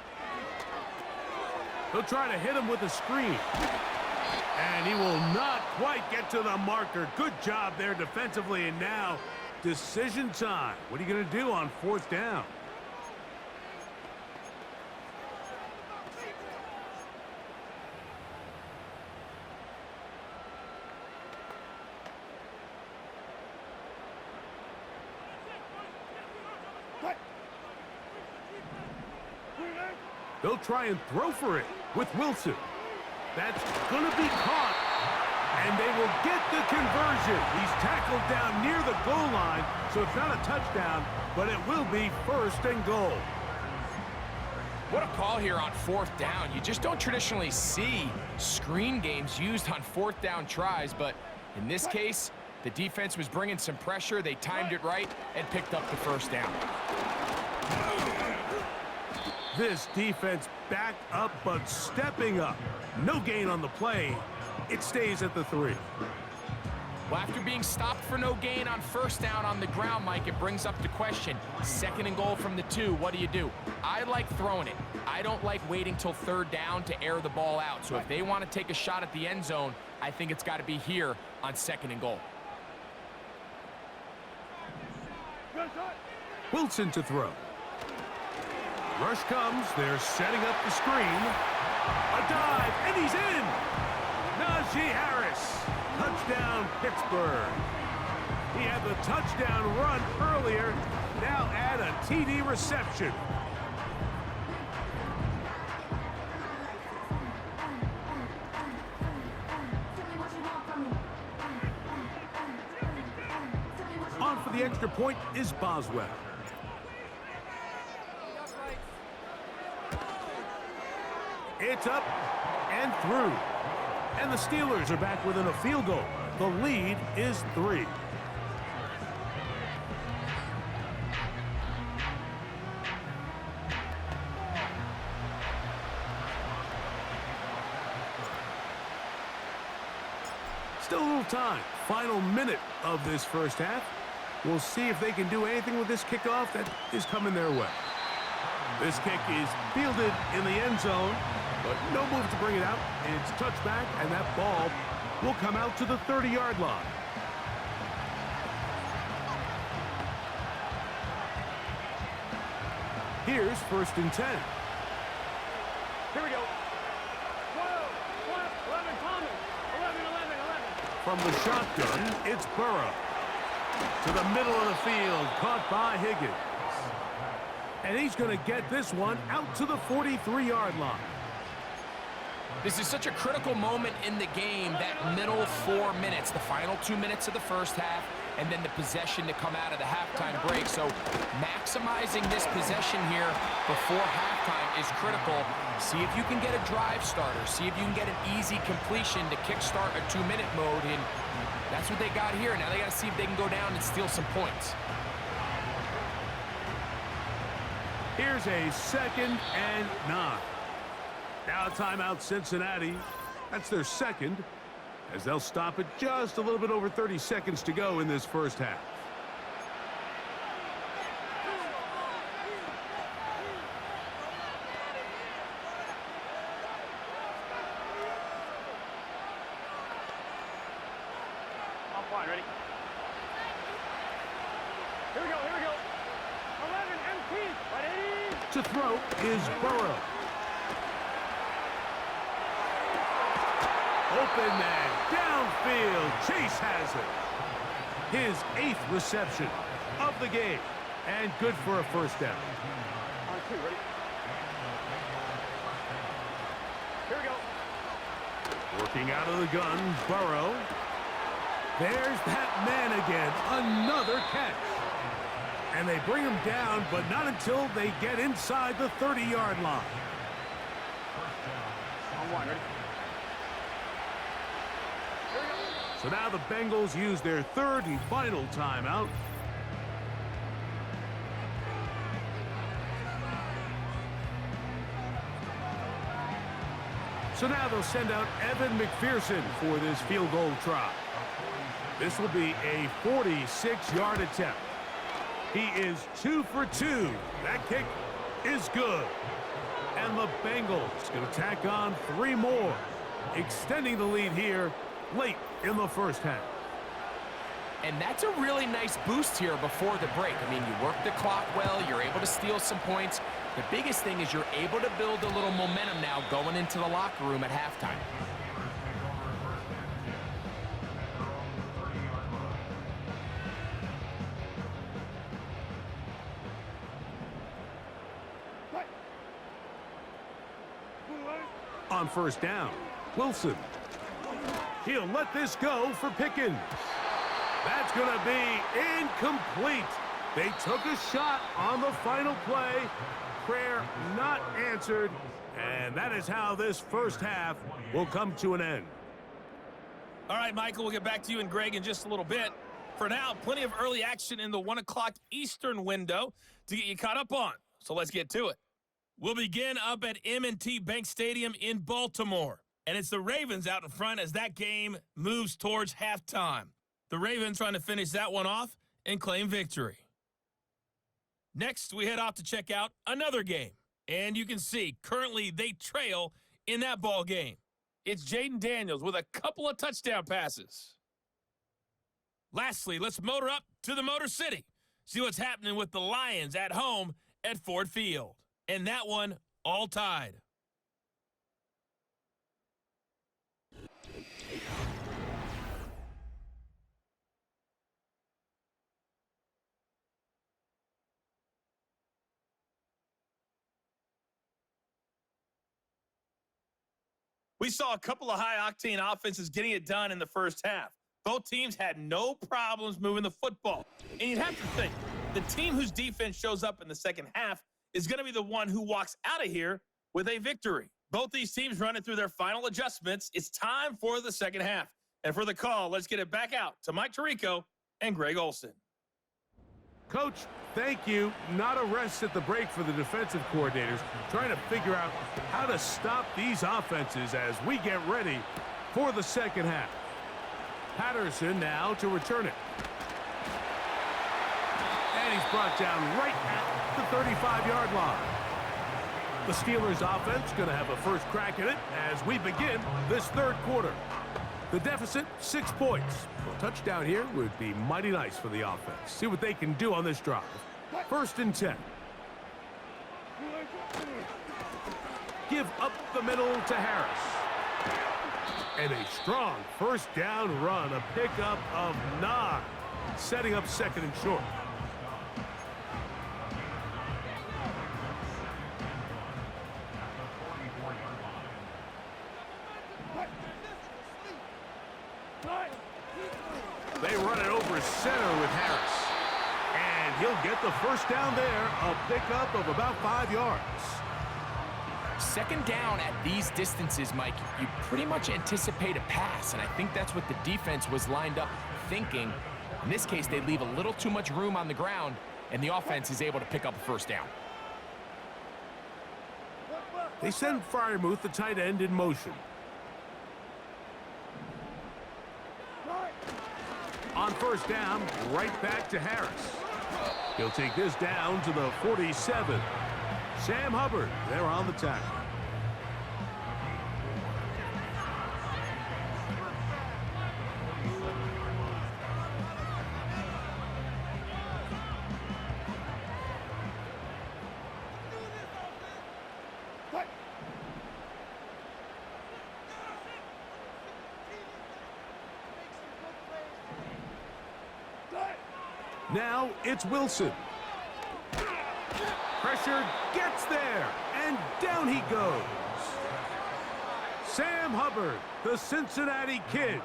He'll try to hit him with a screen. And he will not quite get to the marker. Good job there defensively. And now, decision time. What are you going to do on 4th down? They'll try and throw for it with Wilson. That's going to be caught, and they will get the conversion. He's tackled down near the goal line, so it's not a touchdown, but it will be 1st and goal. What a call here on 4th down. You just don't traditionally see screen games used on 4th down tries, but in this case, the defense was bringing some pressure. They timed it right and picked up the 1st down. This defense back up, but stepping up. No gain on the play. It stays at the 3. Well, after being stopped for no gain on 1st down on the ground, Mike, it brings up the question. 2nd and goal from the 2, what do? I like throwing it. I don't like waiting till 3rd down to air the ball out. So if they want to take a shot at the end zone, I think it's got to be here on 2nd and goal. Wilson to throw. Rush comes. They're setting up the screen. A dive, and he's in. Najee Harris. Touchdown, Pittsburgh. He had the touchdown run earlier. Now add a TD reception. On for the extra point is Boswell. It's up and through. And the Steelers are back within a field goal. The lead is 3. Still a little time. Final minute of this first half. We'll see if they can do anything with this kickoff that is coming their way. This kick is fielded in the end zone, but no move to bring it out. It's touchback, and that ball will come out to the 30-yard line. Here's 1st and 10. Here we go. 11, Thomas. 11. From the shotgun, it's Burrow. To the middle of the field, caught by Higgins. And he's going to get this one out to the 43-yard line. This is such a critical moment in the game, that middle 4 minutes, the final 2 minutes of the first half, and then the possession to come out of the halftime break. So maximizing this possession here before halftime is critical. See if you can get a drive starter. See if you can get an easy completion to kickstart a 2-minute mode, and that's what they got here. Now they got to see if they can go down and steal some points. Here's a 2nd and 9. Now timeout Cincinnati. That's their second, as they'll stop it just a little bit over 30 seconds to go in this first half. I'm fine, ready? Here we go, here we go. 11, empty, ready? To throw is Burrow. Open man, downfield, Chase has it. His 8th reception of the game, and good for a first down. On 2, ready? Here we go. Working out of the gun, Burrow. There's that man again, another catch. And they bring him down, but not until they get inside the 30-yard line. On 1, ready? So now the Bengals use their 3rd and final timeout. So now they'll send out Evan McPherson for this field goal try. This will be a 46-yard attempt. He is 2 for 2. That kick is good. And the Bengals going to tack on 3 more, extending the lead here late in the first half. And that's a really nice boost here before the break. I mean, you work the clock well, you're able to steal some points. The biggest thing is you're able to build a little momentum now going into the locker room at halftime. On first down, Wilson. He'll let this go for Pickens. That's going to be incomplete. They took a shot on the final play. Prayer not answered. And that is how this first half will come to an end. All right, Michael, we'll get back to you and Greg in just a little bit. For now, plenty of early action in the 1 o'clock Eastern window to get you caught up on. So let's get to it. We'll begin up at M&T Bank Stadium in Baltimore. And it's the Ravens out in front as that game moves towards halftime. The Ravens trying to finish that one off and claim victory. Next, we head off to check out another game. And you can see, currently they trail in that ball game. It's Jaden Daniels with a couple of touchdown passes. Lastly, let's motor up to the Motor City. See what's happening with the Lions at home at Ford Field. And that one all tied. We saw a couple of high-octane offenses getting it done in the first half. Both teams had no problems moving the football. And you'd have to think, the team whose defense shows up in the second half is going to be the one who walks out of here with a victory. Both these teams running through their final adjustments. It's time for the second half. And for the call, let's get it back out to Mike Tirico and Greg Olson. Coach, thank you. Not a rest at the break for the defensive coordinators, trying to figure out how to stop these offenses as we get ready for the second half. Patterson now to return it. And he's brought down right at the 35-yard line. The Steelers offense going to have a first crack at it as we begin this third quarter. The deficit, 6 points. A touchdown here would be mighty nice for the offense. See what they can do on this drive. 1st and 10. Give up the middle to Harris. And a strong first down run, a pickup of 9, setting up 2nd and short. run it over center with Harris. And he'll get the first down there, a pickup of about 5 yards. Second down at these distances, Mike, you pretty much anticipate a pass, and I think that's what the defense was lined up thinking. In this case, they leave a little too much room on the ground, and the offense is able to pick up a first down. They send Freiermuth, the tight end, in motion. On first down, right back to Harris. He'll take this down to the 47. Sam Hubbard, there on the tackle. Now it's Wilson. Pressure gets there, and down he goes. Sam Hubbard, the Cincinnati Kid,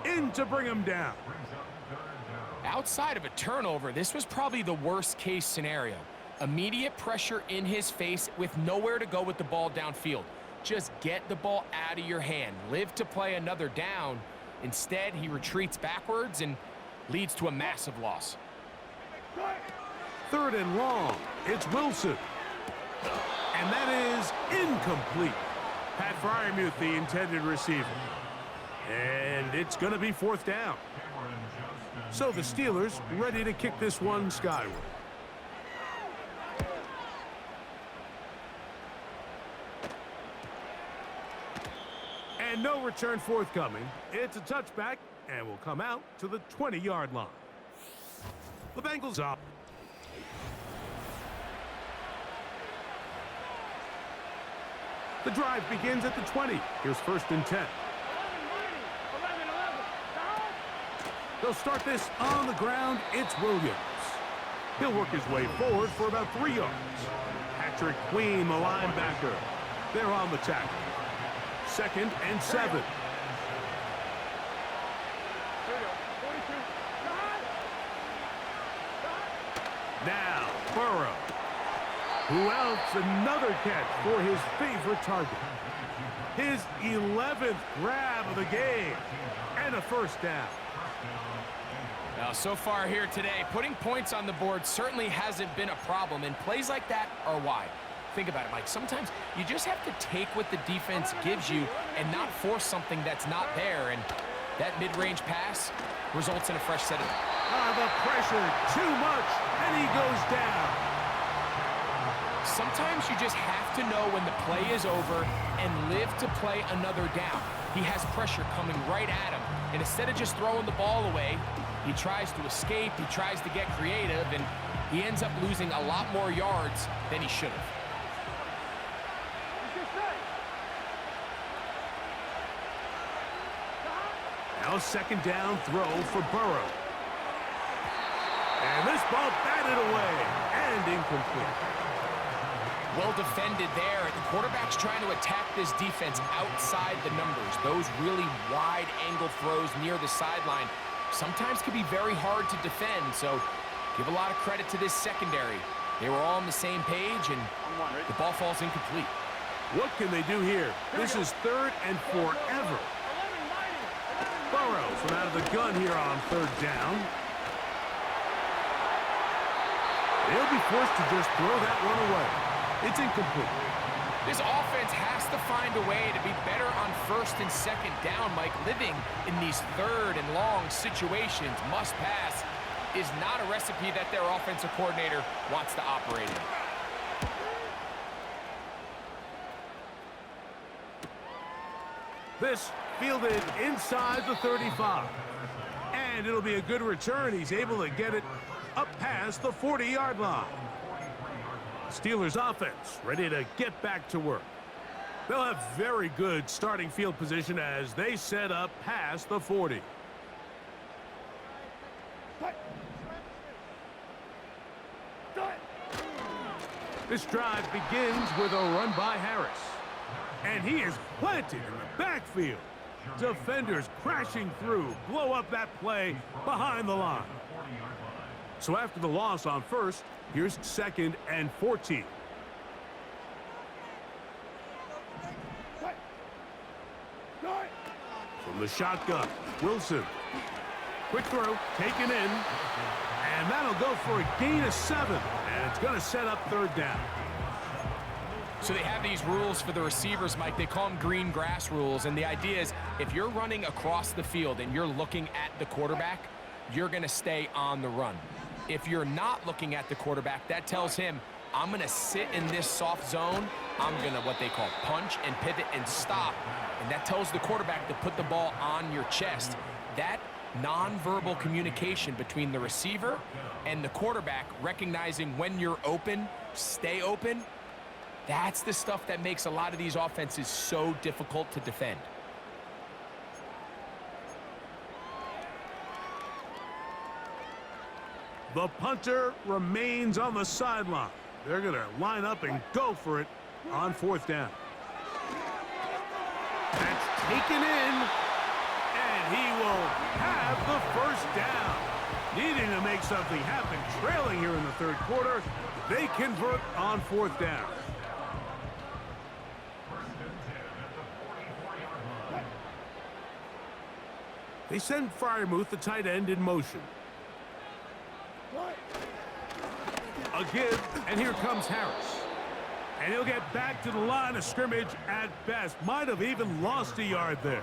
in to bring him down. Outside of a turnover, this was probably the worst case scenario. Immediate pressure in his face with nowhere to go with the ball downfield. Just get the ball out of your hand. Live to play another down. Instead, he retreats backwards and leads to a massive loss. Third and long. It's Wilson. And that is incomplete. Pat Freiermuth, the intended receiver. And it's going to be fourth down. So the Steelers ready to kick this one skyward. And no return forthcoming. It's a touchback and will come out to the 20-yard line. The Bengals up. The drive begins at the 20. Here's first and 10. They'll start this on the ground. It's Williams. He'll work his way forward for about 3 yards. Patrick Queen, the linebacker. They're on the tackle. Second and 7. Now, Burrow. Who else? Another catch for his favorite target. His 11th grab of the game. And a first down. Now, so far here today, putting points on the board certainly hasn't been a problem, and plays like that are why. Think about it, Mike. Sometimes you just have to take what the defense gives you and not force something that's not there, and that mid-range pass results in a fresh set of... The pressure, too much, and he goes down. Sometimes you just have to know when the play is over and live to play another down. He has pressure coming right at him, and instead of just throwing the ball away, he tries to escape, he tries to get creative, and he ends up losing a lot more yards than he should have. Now second down throw for Burrow. And this ball batted away and incomplete. Well defended there. The quarterback's trying to attack this defense outside the numbers. Those really wide angle throws near the sideline sometimes can be very hard to defend, so give a lot of credit to this secondary. They were all on the same page, and the ball falls incomplete. What can they do here? This is third and forever. Burrow from out of the gun here on third down. They'll be forced to just throw that one away. It's incomplete. This offense has to find a way to be better on first and second down, Mike. Living in these third and long situations, must pass, is not a recipe that their offensive coordinator wants to operate in. This fielded inside the 35. And it'll be a good return. He's able to get it up past the 40-yard line. Steelers offense ready to get back to work. They'll have very good starting field position as they set up past the 40. This drive begins with a run by Harris. And he is planted in the backfield. Defenders crashing through, blow up that play behind the line. So after the loss on first, here's 2nd and 14. From the shotgun, Wilson. Quick throw, taken in. And that'll go for a gain of 7. And it's going to set up 3rd down. So they have these rules for the receivers, Mike. They call them green grass rules. And the idea is if you're running across the field and you're looking at the quarterback, you're going to stay on the run. If you're not looking at the quarterback, that tells him, I'm going to sit in this soft zone. I'm going to what they call punch and pivot and stop. And that tells the quarterback to put the ball on your chest. That nonverbal communication between the receiver and the quarterback, recognizing when you're open, stay open, that's the stuff that makes a lot of these offenses so difficult to defend. The punter remains on the sideline. They're going to line up and go for it on 4th down. That's taken in, and he will have the 1st down. Needing to make something happen, trailing here in the 3rd quarter. They convert on 4th down. They send Freiermuth, the tight end, in motion. A give, and here comes Harris. And he'll get back to the line of scrimmage at best. Might have even lost a yard there.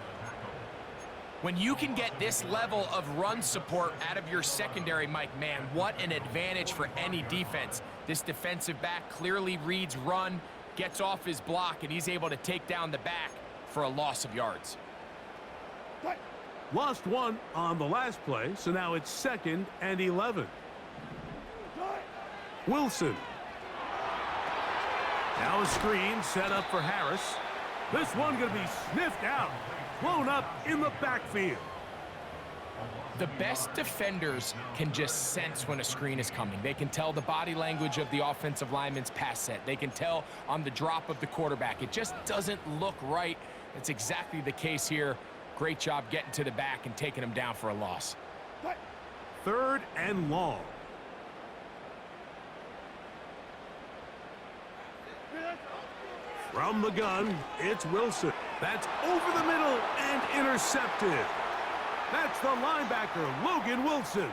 When you can get this level of run support out of your secondary, Mike, man, what an advantage for any defense. This defensive back clearly reads run, gets off his block, and he's able to take down the back for a loss of yards. Lost 1 on the last play, so now it's 2nd and 11. Wilson. Now a screen set up for Harris. This one going to be sniffed out, blown up in the backfield. The best defenders can just sense when a screen is coming. They can tell the body language of the offensive lineman's pass set. They can tell on the drop of the quarterback. It just doesn't look right. It's exactly the case here. Great job getting to the back and taking him down for a loss. 3rd and long. From the gun, it's Wilson. That's over the middle and intercepted. That's the linebacker, Logan Wilson.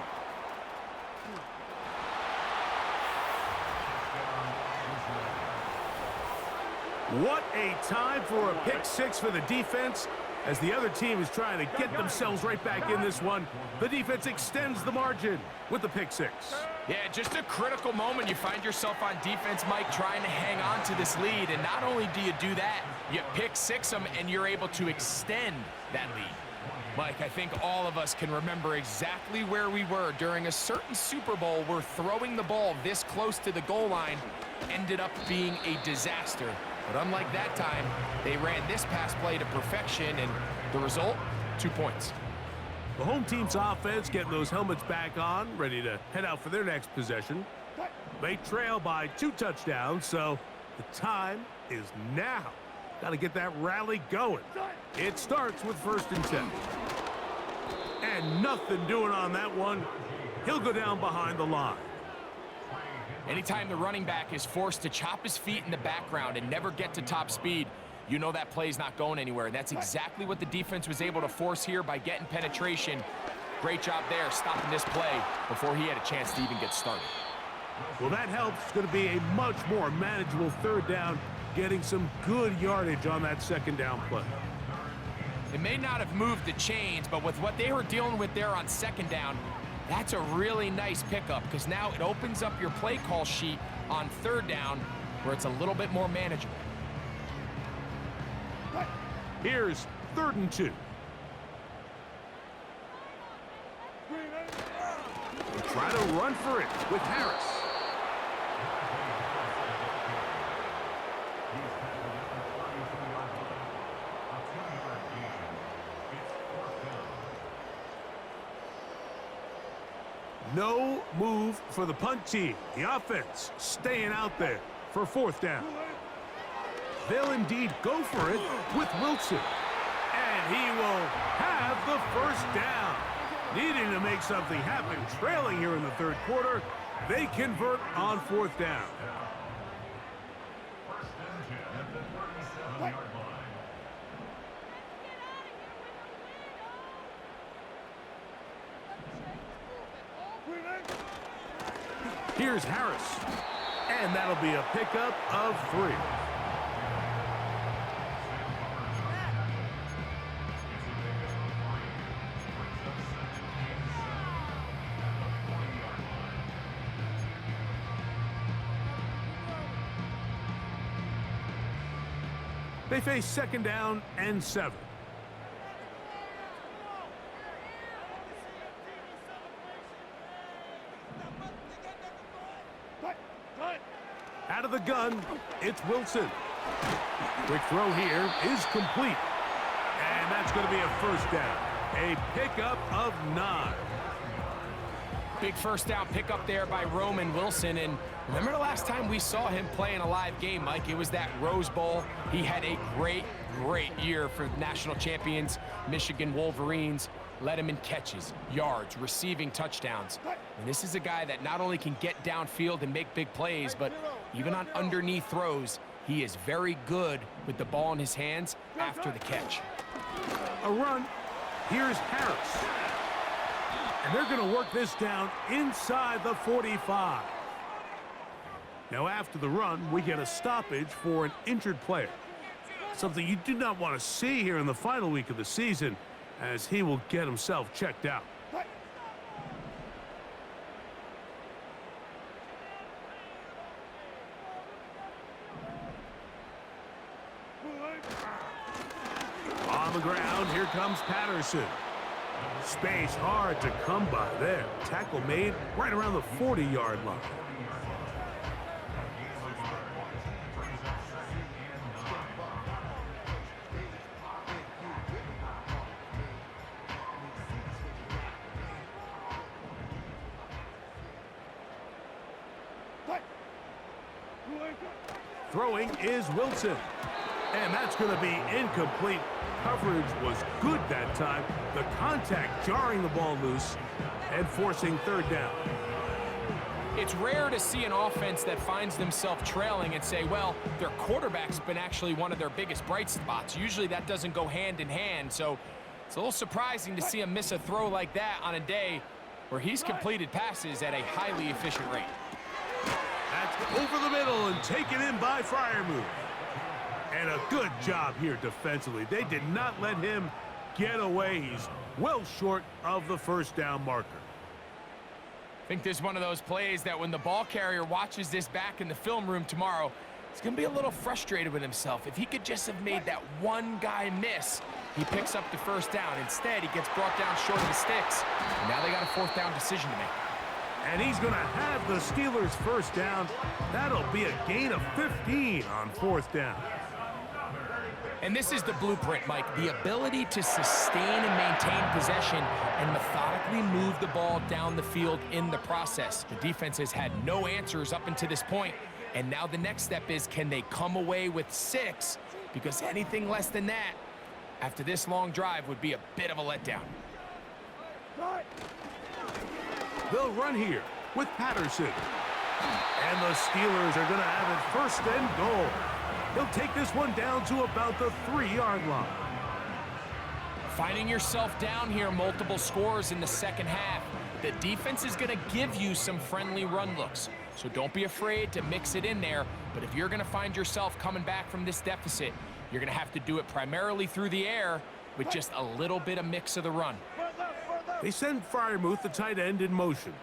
What a time for a pick 6 for the defense. As the other team is trying to get themselves right back in this one, the defense extends the margin with the pick 6. Yeah, just a critical moment. You find yourself on defense, Mike, trying to hang on to this lead. And not only do you do that, you pick 6 them and you're able to extend that lead. Mike, I think all of us can remember exactly where we were during a certain Super Bowl where throwing the ball this close to the goal line ended up being a disaster. But unlike that time, they ran this pass play to perfection, and the result, 2 points. The home team's offense getting those helmets back on, ready to head out for their next possession. They trail by 2 touchdowns, so the time is now. Got to get that rally going. It starts with 1st and 10. And nothing doing on that one. He'll go down behind the line. Anytime the running back is forced to chop his feet in the background and never get to top speed, you know that play's not going anywhere. And that's exactly what the defense was able to force here by getting penetration. Great job there, stopping this play before he had a chance to even get started. Well, that helps. It's going to be a much more manageable 3rd down, getting some good yardage on that 2nd down play. It may not have moved the chains, but with what they were dealing with there on 2nd down, that's a really nice pickup because now it opens up your play call sheet on 3rd down where it's a little bit more manageable. Here's 3rd and 2. They try to run for it with Harris. No move for the punt team. The offense staying out there for 4th down. They'll indeed go for it with Wilson. And he will have the first down. Needing to make something happen, trailing here in the third quarter, they convert on fourth down. Here's Harris, and that'll be a pickup of 3. They face second down and 7. Out of the gun, it's Wilson. Quick throw here is complete. And that's going to be a first down. A pickup of 9. Big first down pickup there by Roman Wilson. And remember the last time we saw him play in a live game, Mike? It was that Rose Bowl. He had a great year for national champions, Michigan Wolverines. Led him in catches, yards, receiving touchdowns. And this is a guy that not only can get downfield and make big plays, but even on underneath throws, he is very good with the ball in his hands after the catch. A run. Here's Harris. And they're going to work this down inside the 45. Now after the run, we get a stoppage for an injured player. Something you do not want to see here in the final week of the season, as he will get himself checked out. On the ground, here comes Patterson. Space hard to come by there. Tackle made right around the 40-yard line. Throwing is Wilson. And that's going to be incomplete. Coverage was good that time. The contact jarring the ball loose and forcing third down. It's rare to see an offense that finds themselves trailing and say, well, their quarterback's been actually one of their biggest bright spots. Usually that doesn't go hand in hand, so it's a little surprising to see him miss a throw like that on a day where he's completed passes at a highly efficient rate. That's over the middle and taken in by Freiermuth. And a good job here defensively. They did not let him get away. He's well short of the first down marker. I think this is one of those plays that when the ball carrier watches this back in the film room tomorrow, he's going to be a little frustrated with himself. If he could just have made that one guy miss, he picks up the first down. Instead, he gets brought down short of the sticks. And now they got a fourth down decision to make. And he's going to have the Steelers first down. That'll be a gain of 15 on fourth down. And this is the blueprint, Mike. The ability to sustain and maintain possession and methodically move the ball down the field in the process. The defense has had no answers up until this point. And now the next step is, can they come away with 6? Because anything less than that, after this long drive, would be a bit of a letdown. They'll run here with Patterson. And the Steelers are going to have it first and goal. He'll take this one down to about the 3-yard line. Finding yourself down here, multiple scores in the second half. The defense is going to give you some friendly run looks. So don't be afraid to mix it in there. But if you're going to find yourself coming back from this deficit, you're going to have to do it primarily through the air with just a little bit of mix of the run. They send Freiermuth, the tight end, in motion.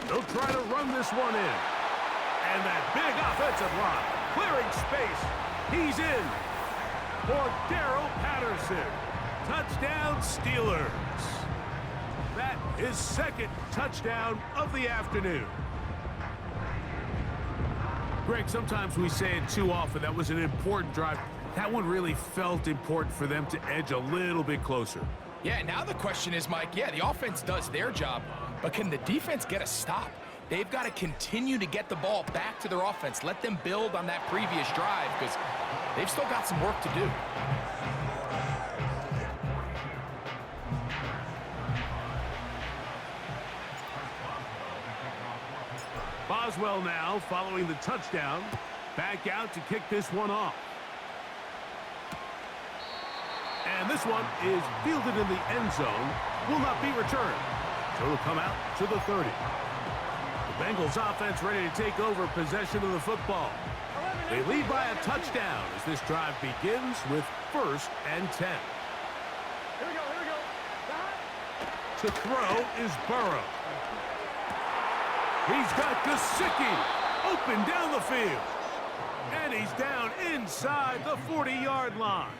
They'll try to run this one in. And that big offensive line, clearing space. He's in for Darrell Patterson. Touchdown, Steelers. That is second touchdown of the afternoon. Greg, sometimes we say it too often. That was an important drive. That one really felt important for them to edge a little bit closer. Yeah, now the question is, Mike, yeah, the offense does their job, but can the defense get a stop? they've got to continue to get the ball back to their offense. Let them build on that previous drive because they've still got some work to do. Boswell now following the touchdown. Back out to kick this one off. And this one is fielded in the end zone. Will not be returned. So it'll come out to the 30. The Bengals offense ready to take over possession of the football. They lead by a touchdown as this drive begins with 1st and 10. Here we go. To throw is Burrow. He's got Gesicki open down the field. And he's down inside the 40-yard line.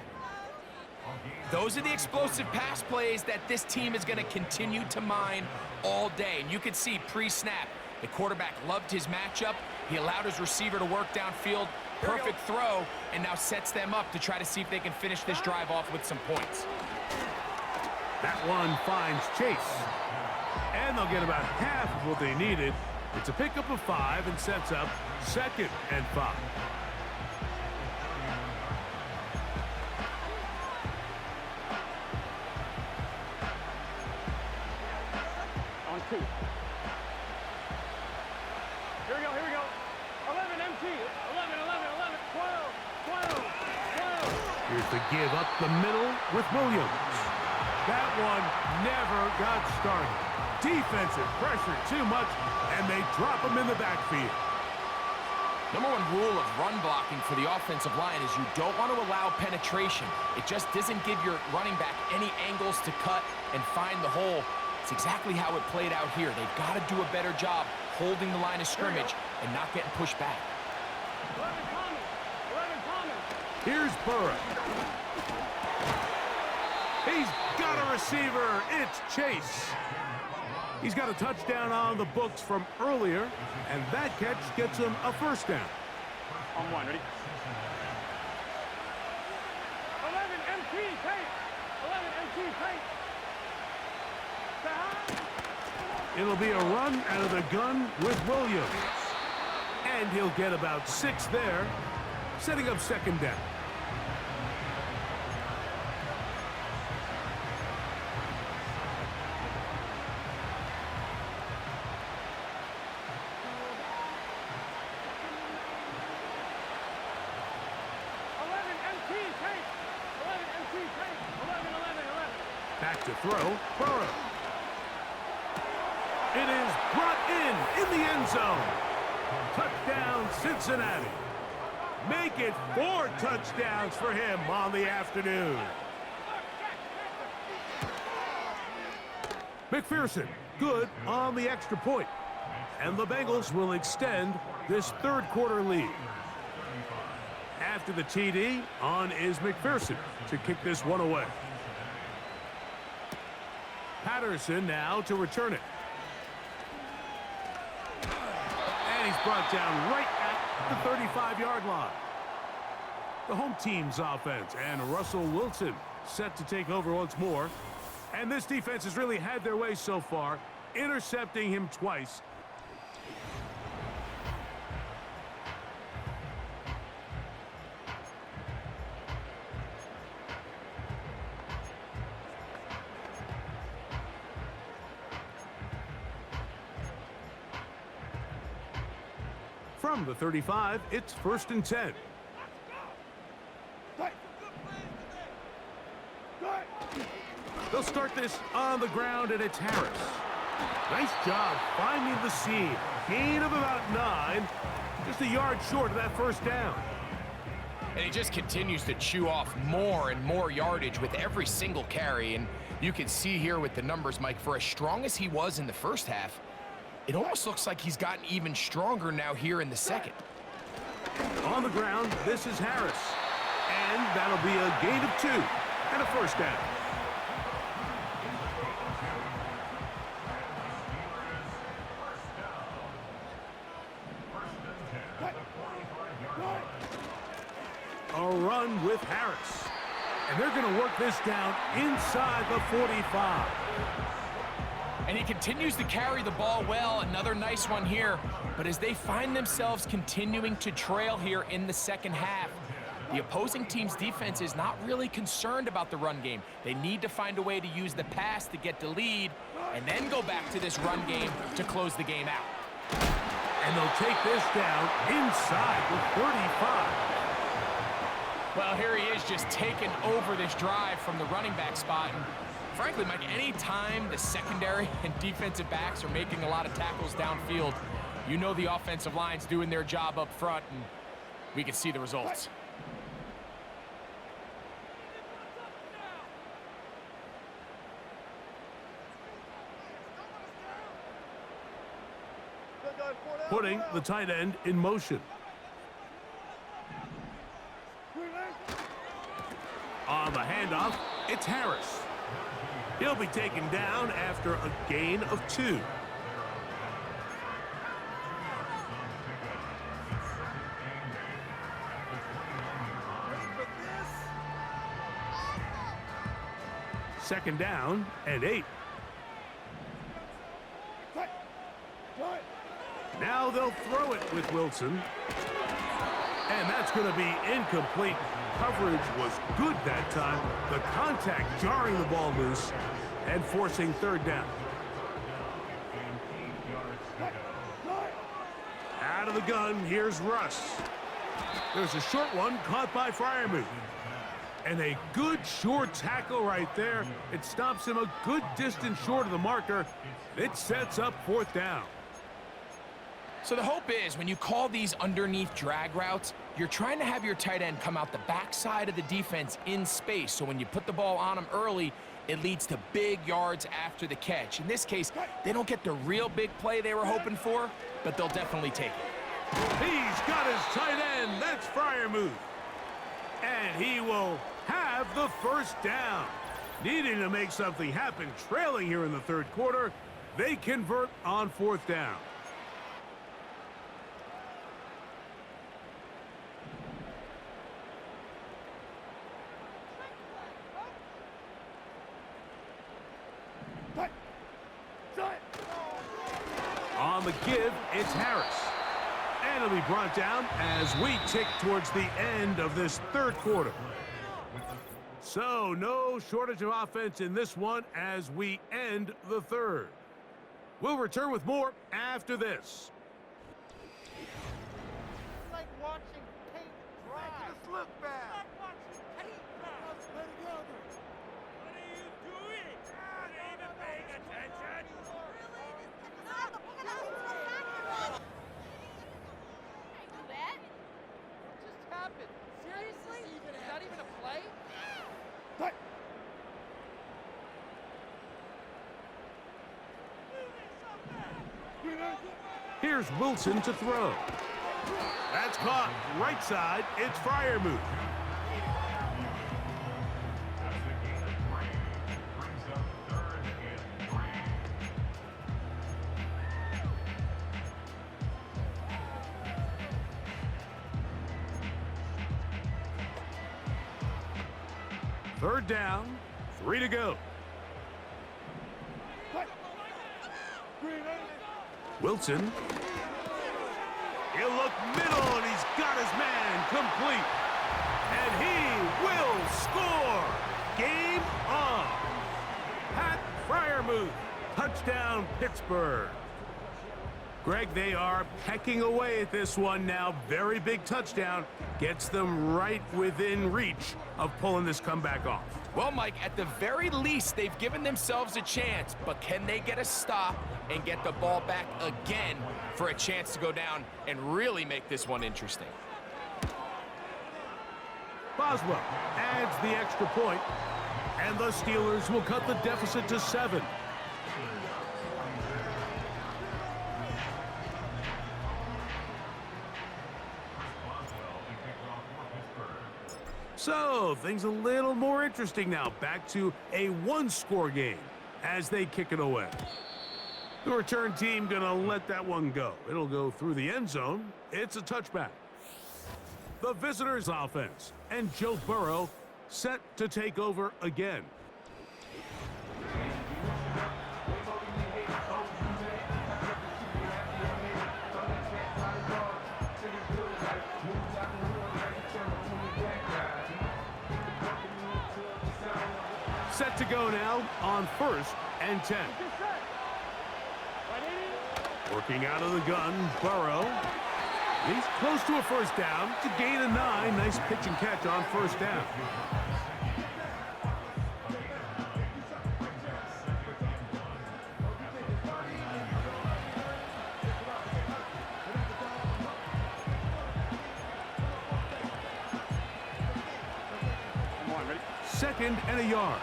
Those are the explosive pass plays that this team is going to continue to mine all day. And you can see pre-snap, the quarterback loved his matchup. He allowed his receiver to work downfield. Perfect throw, and now sets them up to try to see if they can finish this drive off with some points. That one finds Chase. And they'll get about half of what they needed. It's a pickup of 5 and sets up 2nd and 5. On 2. Here we go. 11 MT. 11, 12. Here's the give up the middle with Williams. That one never got started. Defensive pressure too much, and they drop him in the backfield. Number 1 rule of run blocking for the offensive line is you don't want to allow penetration. It just doesn't give your running back any angles to cut and find the hole. It's exactly how it played out here. They've got to do a better job holding the line of scrimmage and not getting pushed back. 11 Thomas. Here's Burrow. He's got a receiver. It's Chase. He's got a touchdown on the books from earlier, and that catch gets him a 1st down. On 1, ready? 11 MT, take. 11 MT, take. It'll be a run out of the gun with Williams. And he'll get about 6 there, setting up 2nd down. Back to throw, Burrow. It is brought in the end zone. Touchdown, Cincinnati. Make it 4 touchdowns for him on the afternoon. McPherson, good on the extra point. And the Bengals will extend this 3rd quarter lead. After the TD, on is McPherson to kick this one away. Patterson now to return it. And he's brought down right at the 35-yard line. The home team's offense and Russell Wilson set to take over once more. And this defense has really had their way so far, intercepting him twice. From the 35, it's 1st and 10. They'll start this on the ground, and it's Harris. Nice job finding the seam. Gain of about 9. Just a yard short of that 1st down. And he just continues to chew off more and more yardage with every single carry. And you can see here with the numbers, Mike, for as strong as he was in the 1st half, it almost looks like he's gotten even stronger now here in the 2nd. On the ground, this is Harris. And that'll be a gain of 2 and a 1st down. A run with Harris. And they're going to work this down inside the 45. And he continues to carry the ball well. Another nice one here. But as they find themselves continuing to trail here in the second half, the opposing team's defense is not really concerned about the run game. They need to find a way to use the pass to get the lead and then go back to this run game to close the game out. And they'll take this down inside the 35. Well, here he is just taking over this drive from the running back spot. And frankly, Mike, any time the secondary and defensive backs are making a lot of tackles downfield, you know the offensive line's doing their job up front, and we can see the results. Putting the tight end in motion. On the handoff, it's Harris. He'll be taken down after a gain of 2. Second down and 8. Now they'll throw it with Wilson. And that's going to be incomplete. Coverage was good that time. The contact jarring the ball loose and forcing third down. Out of the gun, here's Russ. There's a short one caught by Freiermuth. And a good short tackle right there. It stops him a good distance short of the marker. It sets up fourth down. So the hope is when you call these underneath drag routes, you're trying to have your tight end come out the backside of the defense in space. So when you put the ball on him early, it leads to big yards after the catch. In this case, they don't get the real big play they were hoping for, but they'll definitely take it. He's got his tight end. That's Freiermuth. And he will have the first down. Needing to make something happen, trailing here in the third quarter, they convert on fourth down. On the give, it's Harris. And it'll be brought down as we tick towards the end of this third quarter. So no shortage of offense in this one as we end the third. We'll return with more after this. It's like watching paint dry. Make it look bad. It's like watching paint dry. Let's play together. What are you doing? Ain't even paying attention. Really? What just happened? Seriously? Is that even a play? Here's Wilson to throw. That's caught. Right side, it's Freiermuth. Third down, 3 to go. Wilson. He'll look middle, and he's got his man complete. And he will score. Game on. Pat Freiermuth. Touchdown, Pittsburgh. Greg, they are pecking away at this one now. Very big touchdown. Gets them right within reach of pulling this comeback off. Well, Mike, at the very least, they've given themselves a chance, but can they get a stop and get the ball back again for a chance to go down and really make this one interesting? Boswell adds the extra point, and the Steelers will cut the deficit to 7. So, things a little more interesting now. Back to a one-score game as they kick it away. The return team gonna let that one go. It'll go through the end zone. It's a touchback. The visitors' offense and Joe Burrow set to take over again. Set to go now on 1st and 10. Get set. Ready? Working out of the gun, Burrow. He's close to a first down to gain a 9. Nice pitch and catch on first down. Come on, ready? 2nd and a yard.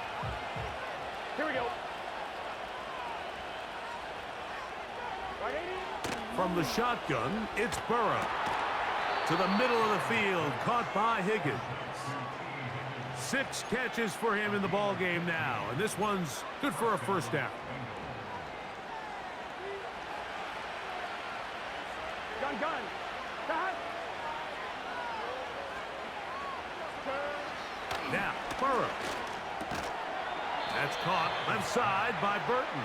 Here we go. Ready? From the shotgun, it's Burrow. To the middle of the field, caught by Higgins. 6 catches for him in the ball game now, and this one's good for a first down. Gun. Cut. Now, Burrow. That's caught left side by Burton.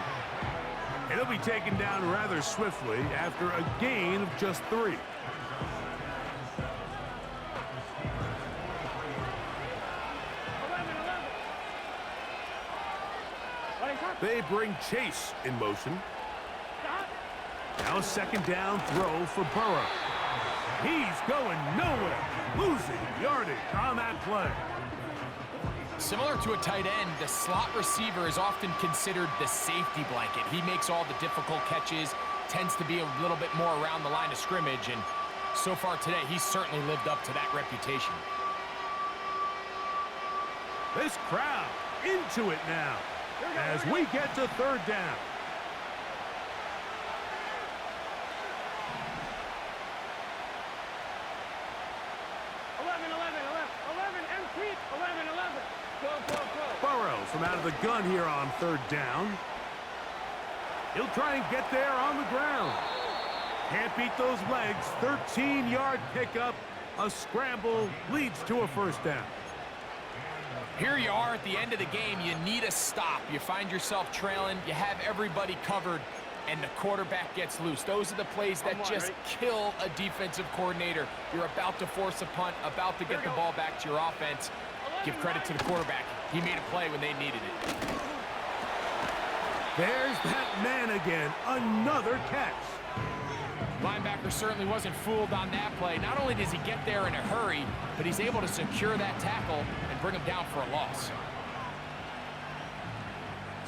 And he'll be taken down rather swiftly after a gain of just 3. They bring Chase in motion. Now a 2nd down throw for Burrow. He's going nowhere. Losing yardage on that play. Similar to a tight end, the slot receiver is often considered the safety blanket. He makes all the difficult catches, tends to be a little bit more around the line of scrimmage, and so far today, he's certainly lived up to that reputation. This crowd into it now as we get to 3rd down. Burrow from out of the gun here on 3rd down. He'll try and get there on the ground. Can't beat those legs. 13-yard pickup. A scramble leads to a first down. Here you are at the end of the game. You need a stop. You find yourself trailing. You have everybody covered, and the quarterback gets loose. Those are the plays that just kill a defensive coordinator. You're about to force a punt, about to get the ball back to your offense. Give credit to the quarterback. He made a play when they needed it. There's that man again. Another catch. Linebacker certainly wasn't fooled on that play. Not only does he get there in a hurry, but he's able to secure that tackle and bring him down for a loss.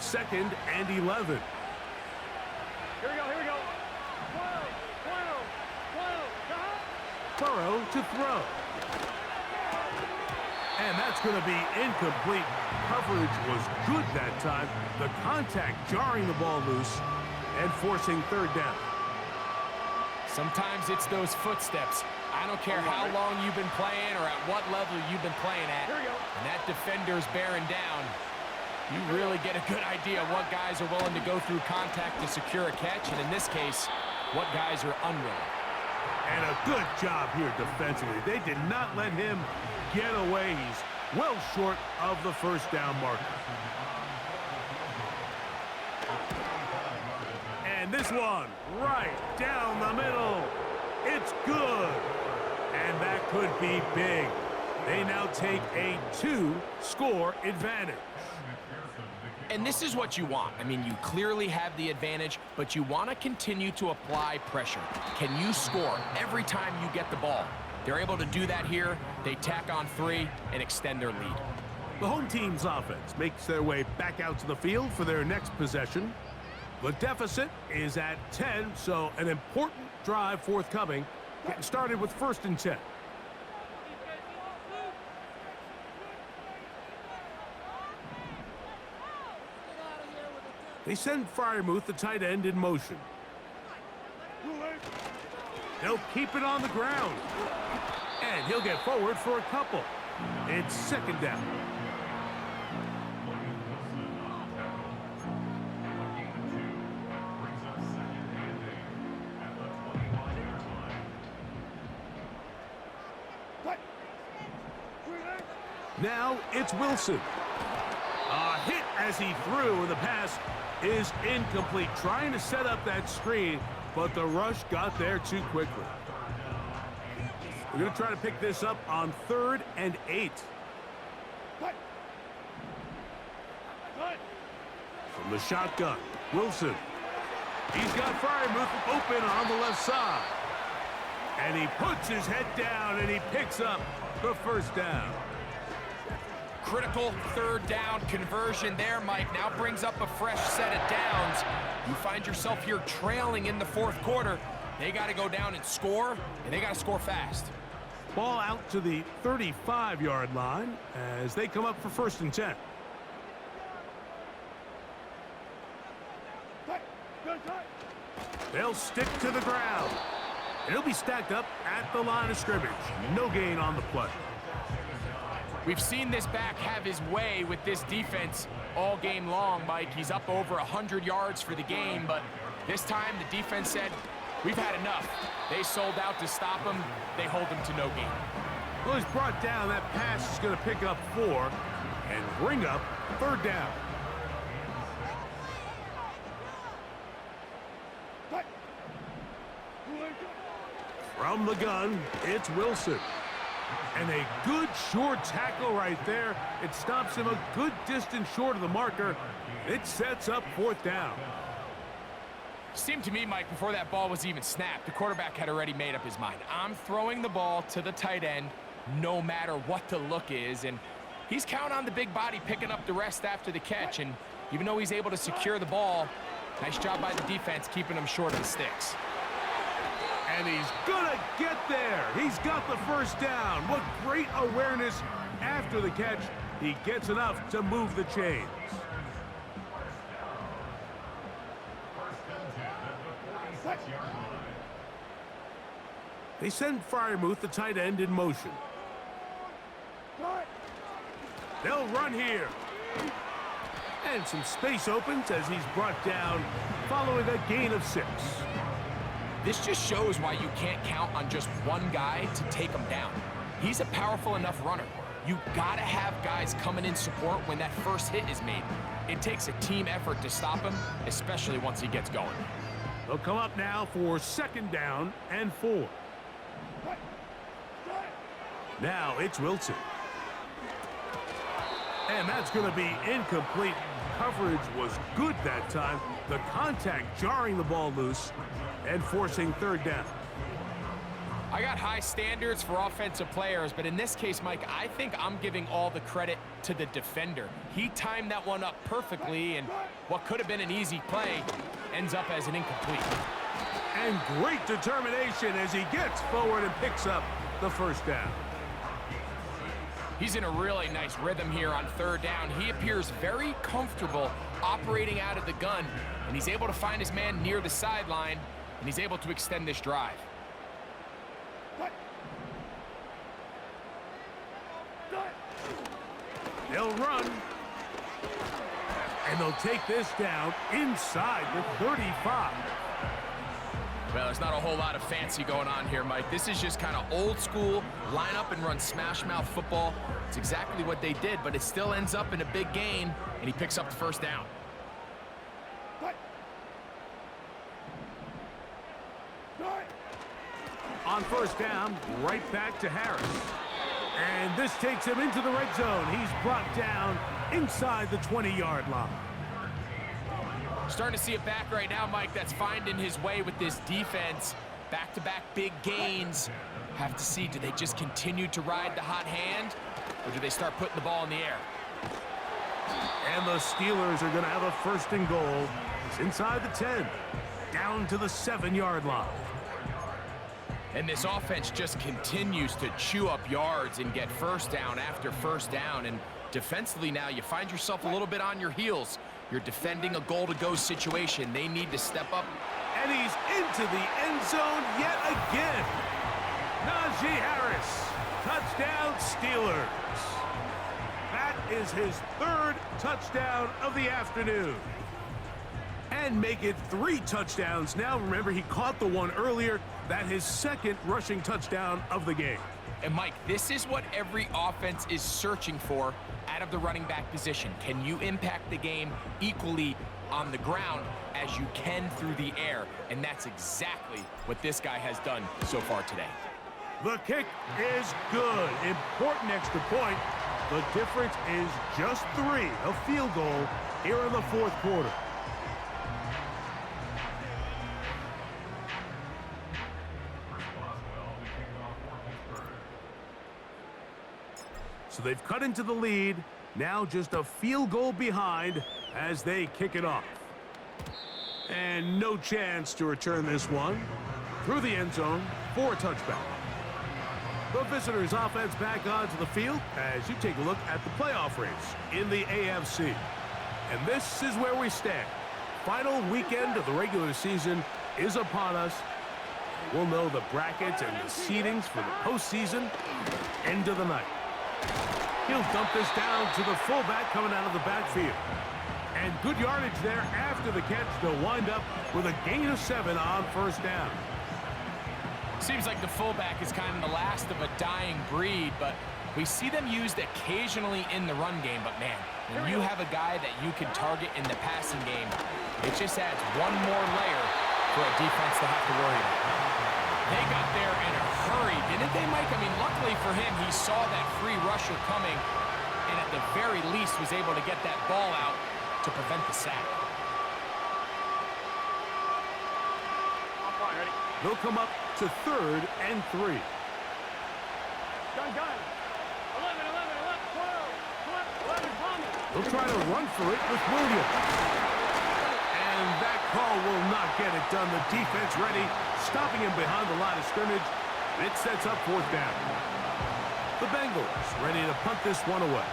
2nd and 11. Here we go. Burrow to throw. And that's going to be incomplete. Coverage was good that time. The contact jarring the ball loose and forcing 3rd down. Sometimes it's those footsteps. I don't care how long you've been playing or at what level you've been playing at. And that defender's bearing down. You really get a good idea of what guys are willing to go through contact to secure a catch, and in this case, what guys are unwilling. And a good job here defensively. They did not let him get away. He's well short of the first down marker. And this one right down the middle. It's good. And that could be big. They now take a 2-score advantage. And this is what you want. I mean, you clearly have the advantage, but you want to continue to apply pressure. Can you score every time you get the ball? They're able to do that here. They tack on 3 and extend their lead. The home team's offense makes their way back out to the field for their next possession. The deficit is at 10, so an important drive forthcoming. Getting started with 1st and 10. They send Freiermuth, the tight end, in motion. They'll keep it on the ground. And he'll get forward for a couple. It's 2nd down. Now it's Wilson. A hit as he threw, and the pass is incomplete. Trying to set up that screen, but the rush got there too quickly. We're going to try to pick this up on 3rd and 8. From the shotgun, Wilson. He's got Freiermuth open on the left side. And he puts his head down and he picks up the first down. Critical third down conversion there, Mike. Now brings up a fresh set of downs. You find yourself here trailing in the fourth quarter. They got to go down and score, and they got to score fast. Ball out to the 35-yard line as they come up for 1st and 10. They'll stick to the ground. And he'll be stacked up at the line of scrimmage. No gain on the play. We've seen this back have his way with this defense all game long, Mike. He's up over 100 yards for the game, but this time the defense said, we've had enough. They sold out to stop him. They hold him to no gain. Well, he's brought down. That pass is going to pick up 4 and bring up 3rd down. From the gun, it's Wilson. And a good short tackle right there. It stops him a good distance short of the marker. It sets up 4th down. Seemed to me, Mike, before that ball was even snapped, the quarterback had already made up his mind. I'm throwing the ball to the tight end no matter what the look is. And he's counting on the big body picking up the rest after the catch. And even though he's able to secure the ball, nice job by the defense keeping him short of the sticks. And he's gonna get there. He's got the first down. What great awareness after the catch. He gets enough to move the chains. They send Freiermuth, the tight end, in motion. They'll run here. And some space opens as he's brought down following a gain of 6. This just shows why you can't count on just one guy to take him down. He's a powerful enough runner. You gotta have guys coming in support when that first hit is made. It takes a team effort to stop him, especially once he gets going. They'll come up now for 2nd down and 4. Now it's Wilson. And that's going to be incomplete. Coverage was good that time. The contact jarring the ball loose and forcing 3rd down. I got high standards for offensive players, but in this case, Mike, I think I'm giving all the credit to the defender. He timed that one up perfectly, and what could have been an easy play ends up as an incomplete. And great determination as he gets forward and picks up the 1st down. He's in a really nice rhythm here on 3rd down. He appears very comfortable operating out of the gun, and he's able to find his man near the sideline, and he's able to extend this drive. They'll run. And they'll take this down inside the 35. Well, there's not a whole lot of fancy going on here, Mike. This is just kind of old school, line up and run smash mouth football. It's exactly what they did, but it still ends up in a big gain, and he picks up the 1st down. On 1st down, right back to Harris. And this takes him into the red zone. He's brought down inside the 20-yard line. Starting to see it back right now, Mike, that's finding his way with this defense. Back-to-back big gains. Have to see, do they just continue to ride the hot hand, or do they start putting the ball in the air? And the Steelers are going to have a 1st and goal. It's inside the 10, down to the 7-yard line. And this offense just continues to chew up yards and get 1st down after 1st down. And defensively now, you find yourself a little bit on your heels. You're defending a goal-to-go situation. They need to step up. And he's into the end zone yet again. Najee Harris, touchdown Steelers. That is his 3rd touchdown of the afternoon. And make it 3 touchdowns now. Remember, he caught the one earlier. That his 2nd rushing touchdown of the game. And Mike, this is what every offense is searching for out of the running back position. Can you impact the game equally on the ground as you can through the air? And that's exactly what this guy has done so far today. The kick is good. Important extra point. The difference is just 3. A field goal here in the fourth quarter. So they've cut into the lead. Now just a field goal behind as they kick it off. And no chance to return this one through the end zone for a touchback. The visitors' offense back onto the field as you take a look at the playoff race in the AFC. And this is where we stand. Final weekend of the regular season is upon us. We'll know the brackets and the seedings for the postseason end of the night. He'll dump this down to the fullback coming out of the backfield. And good yardage there after the catch. They'll wind up with a gain of 7 on first down. Seems like the fullback is kind of the last of a dying breed, but we see them used occasionally in the run game. But man, when you have a guy that you can target in the passing game, it just adds one more layer for a defense to have to worry about. They got there in a hurry, didn't they, Mike? I mean, luckily for him, he saw that free rusher coming, and at the very least was able to get that ball out to prevent the sack. They'll come up to 3rd and 3. Gun. 11, 11, 12, 11, Thomas. They'll try to run for it with Williams. And that call will not get it done. The defense ready, stopping him behind the line of scrimmage. It sets up 4th down. The Bengals ready to punt this one away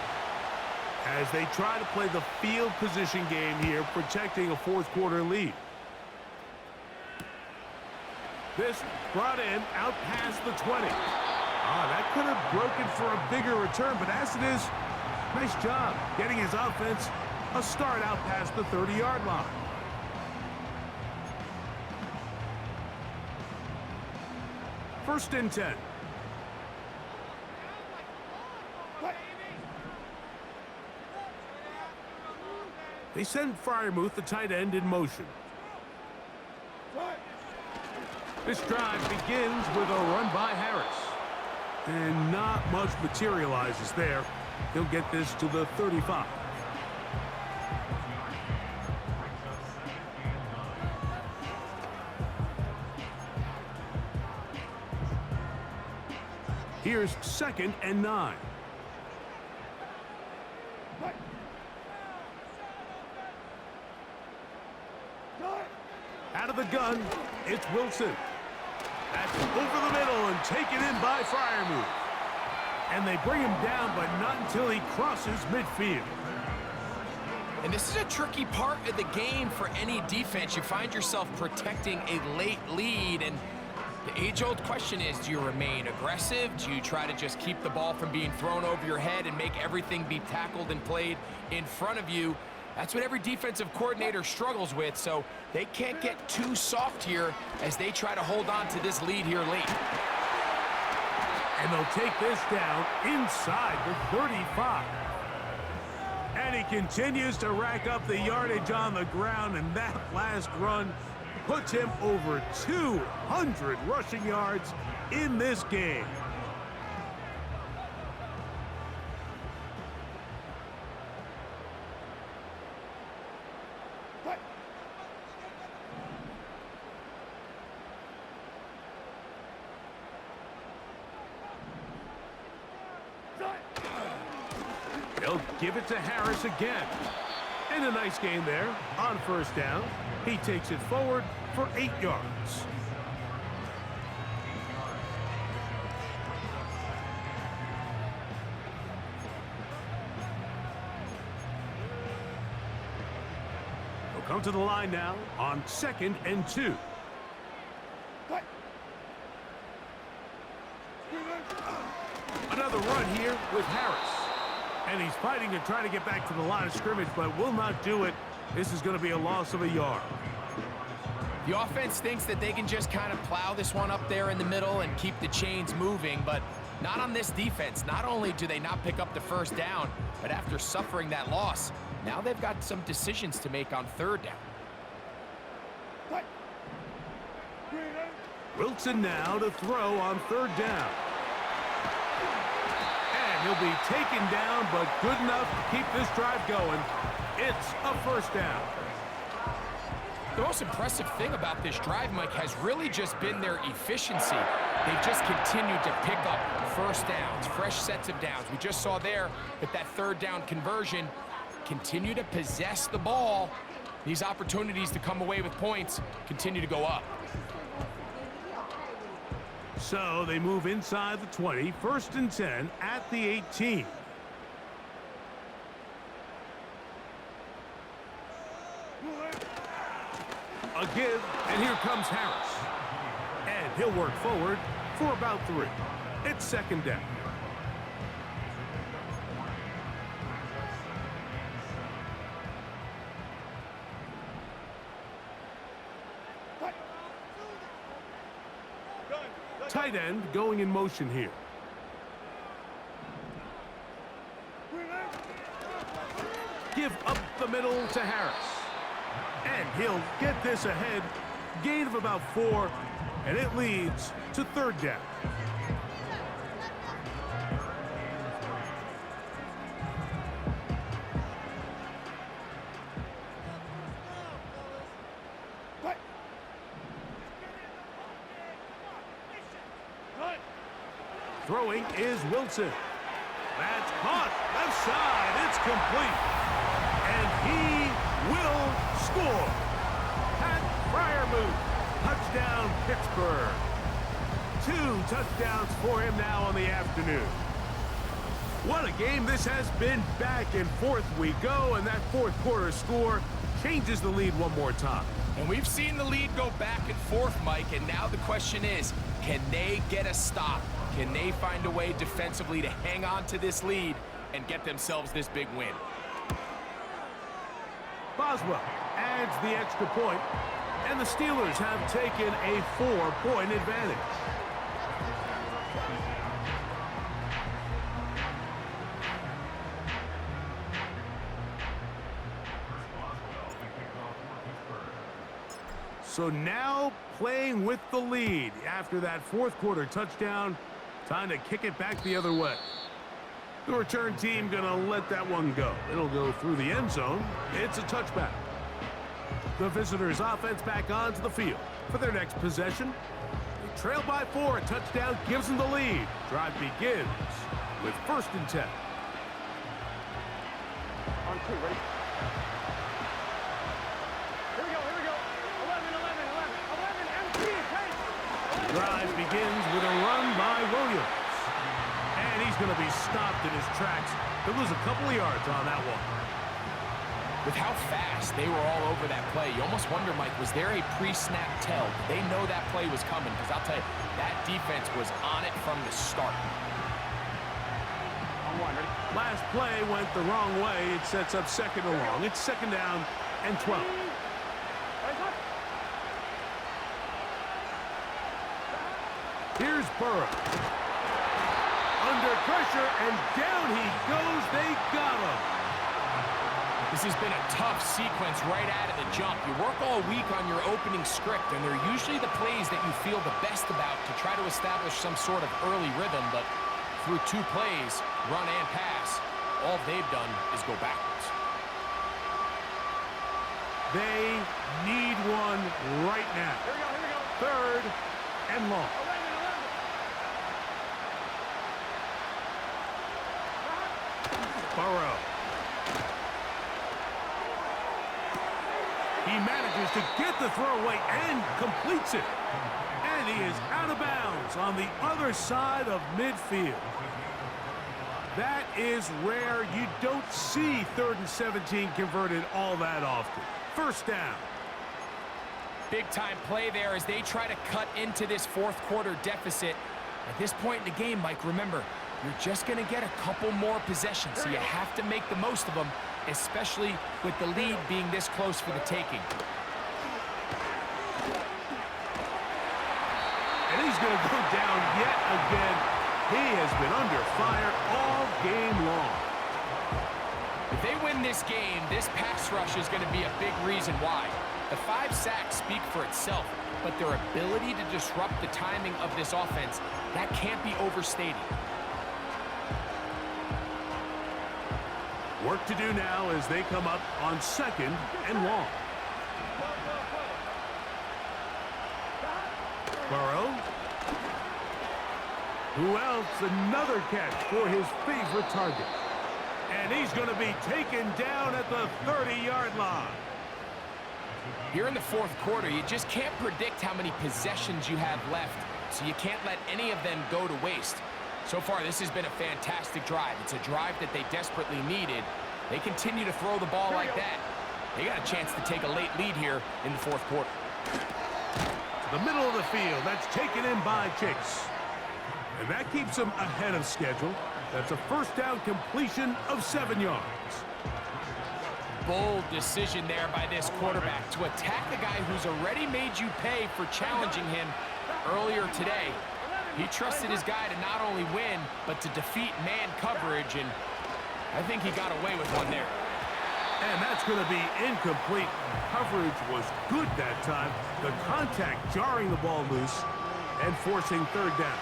as they try to play the field position game here, protecting a fourth quarter lead. This brought in out past the 20. That could have broken for a bigger return, but as it is, nice job getting his offense a start out past the 30-yard line. First and 10. They send Freiermuth, the tight end, in motion. This drive begins with a run by Harris. And not much materializes there. He'll get this to the 35. Here's 2nd and 9. Out of the gun, it's Wilson. That's over the middle and taken in by Freiermuth. And they bring him down, but not until he crosses midfield. And this is a tricky part of the game for any defense. You find yourself protecting a late lead, and the age-old question is, do you remain aggressive? Do you try to just keep the ball from being thrown over your head and make everything be tackled and played in front of you? That's what every defensive coordinator struggles with, so they can't get too soft here as they try to hold on to this lead here late. And they'll take this down inside the 35. And he continues to rack up the yardage on the ground, and that last run puts him over 200 rushing yards in this game. They'll give it to Harris again. And a nice gain there on first down. He takes it forward for 8 yards. They'll come to the line now on 2nd and 2. Another run here with Harris. And he's fighting to try to get back to the line of scrimmage, but will not do it. This is going to be a loss of a yard. The offense thinks that they can just kind of plow this one up there in the middle and keep the chains moving, but not on this defense. Not only do they not pick up the first down, but after suffering that loss, now they've got some decisions to make on 3rd down. Wilson now to throw on 3rd down. And He'll be taken down, but good enough to keep this drive going. It's a first down. The most impressive thing about this drive, Mike, has really just been their efficiency. They've just continued to pick up first downs, fresh sets of downs. We just saw there that third down conversion, continue to possess the ball. These opportunities to come away with points continue to go up. So they move inside the 20, 1st and 10 at the 18. A give, and here comes Harris. And he'll work forward for about 3. It's 2nd down. Tight end going in motion here. Give up the middle to Harris. And he'll get this ahead. Gain of about 4, and it leads to 3rd down. Throwing is Wilson. That's caught. Left side. It's complete. And he will score. Pat Fryermuth. Touchdown, Pittsburgh. 2 touchdowns for him now on the afternoon. What a game this has been. Back and forth we go, and that 4th quarter score changes the lead one more time. And we've seen the lead go back and forth, Mike, and now the question is, can they get a stop? Can they find a way defensively to hang on to this lead and get themselves this big win? Boswell adds the extra point, and the Steelers have taken a 4-point advantage. So now playing with the lead after that 4th quarter touchdown. Time to kick it back the other way. The return team gonna let that one go. It'll go through the end zone. It's a touchback. The visitors' offense back onto the field for their next possession. They trail by 4. A touchdown gives them the lead. Drive begins with 1st and 10. On 2, ready? Here we go. 11, empty, take. Drive begins with a run by Williams. And he's going to be stopped in his tracks. He'll lose a couple of yards on that one. With how fast they were all over that play, you almost wonder, Mike, was there a pre-snap tell? Did they know that play was coming? Because I'll tell you, that defense was on it from the start. On 1, ready? Last play went the wrong way. It sets up 2nd and long. It's 2nd down and 12. Here's Burrow. Under pressure, and down he goes. They got him. This has been a tough sequence right out of the jump. You work all week on your opening script, and they're usually the plays that you feel the best about to try to establish some sort of early rhythm, but through 2 plays, run and pass, all they've done is go backwards. They need one right now. Here we go. 3rd and long. 11. Burrow. He manages to get the throw away and completes it. And he is out of bounds on the other side of midfield. That is rare. You don't see 3rd and 17 converted all that often. 1st down. Big time play there as they try to cut into this 4th quarter deficit. At this point in the game, Mike, remember, you're just going to get a couple more possessions, so you have to make the most of them, especially with the lead being this close for the taking. And he's going to go down yet again. He has been under fire all game long. If they win this game, this pass rush is going to be a big reason why. The 5 sacks speak for itself, but their ability to disrupt the timing of this offense, that can't be overstated. Work to do now as they come up on 2nd and long. Burrow. Who else? Another catch for his favorite target. And he's going to be taken down at the 30-yard line. Here in the fourth quarter, you just can't predict how many possessions you have left, so you can't let any of them go to waste. So far, this has been a fantastic drive. It's a drive that they desperately needed. They continue to throw the ball like that. They got a chance to take a late lead here in the fourth quarter. The middle of the field, that's taken in by Chase. And that keeps him ahead of schedule. That's a first down completion of 7 yards. Bold decision there by this quarterback to attack the guy who's already made you pay for challenging him earlier today. He trusted his guy to not only win, but to defeat man coverage, and I think he got away with one there. And that's going to be incomplete. Coverage was good that time. The contact jarring the ball loose and forcing 3rd down.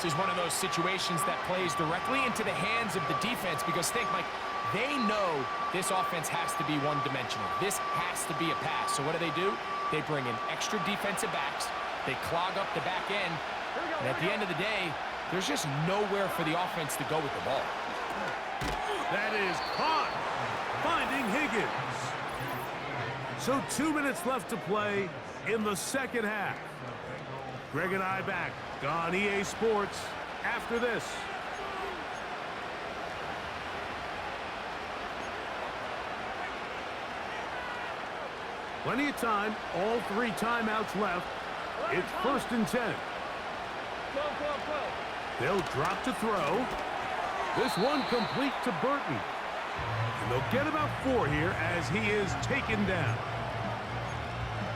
This is one of those situations that plays directly into the hands of the defense because think, Mike, they know this offense has to be one-dimensional. This has to be a pass. So what do? They bring in extra defensive backs. They clog up the back end. And at the end of the day, there's just nowhere for the offense to go with the ball. That is caught. Finding Higgins. So 2 minutes left to play in the second half. Greg and I back on EA Sports after this. Plenty of time. All 3 timeouts left. It's 1st and 10. They'll drop to throw. This one complete to Burton. And they'll get about 4 here as he is taken down.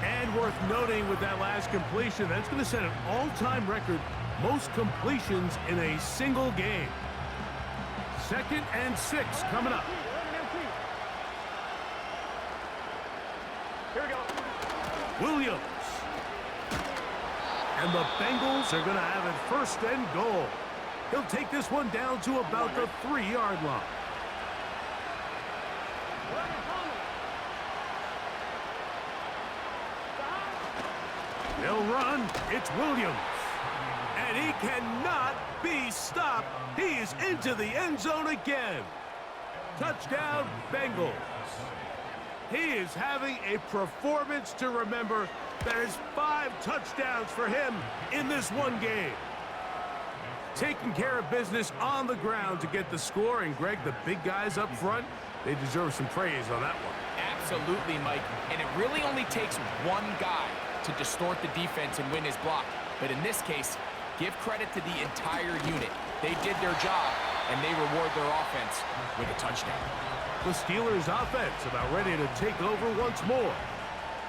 And worth noting with that last completion, that's going to set an all-time record, most completions in a single game. 2nd and 6 coming up. Here we go. Williams. And the Bengals are going to have it 1st and goal. He'll take this one down to about the 3-yard line. They'll run. It's Williams. And he cannot be stopped. He's into the end zone again. Touchdown, Bengals. He is having a performance to remember. That is 5 touchdowns for him in this one game. Taking care of business on the ground to get the score. And, Greg, the big guys up front, they deserve some praise on that one. Absolutely, Mike. And it really only takes one guy to distort the defense and win his block. But in this case, give credit to the entire unit. They did their job, and they reward their offense with a touchdown. The Steelers' offense about ready to take over once more.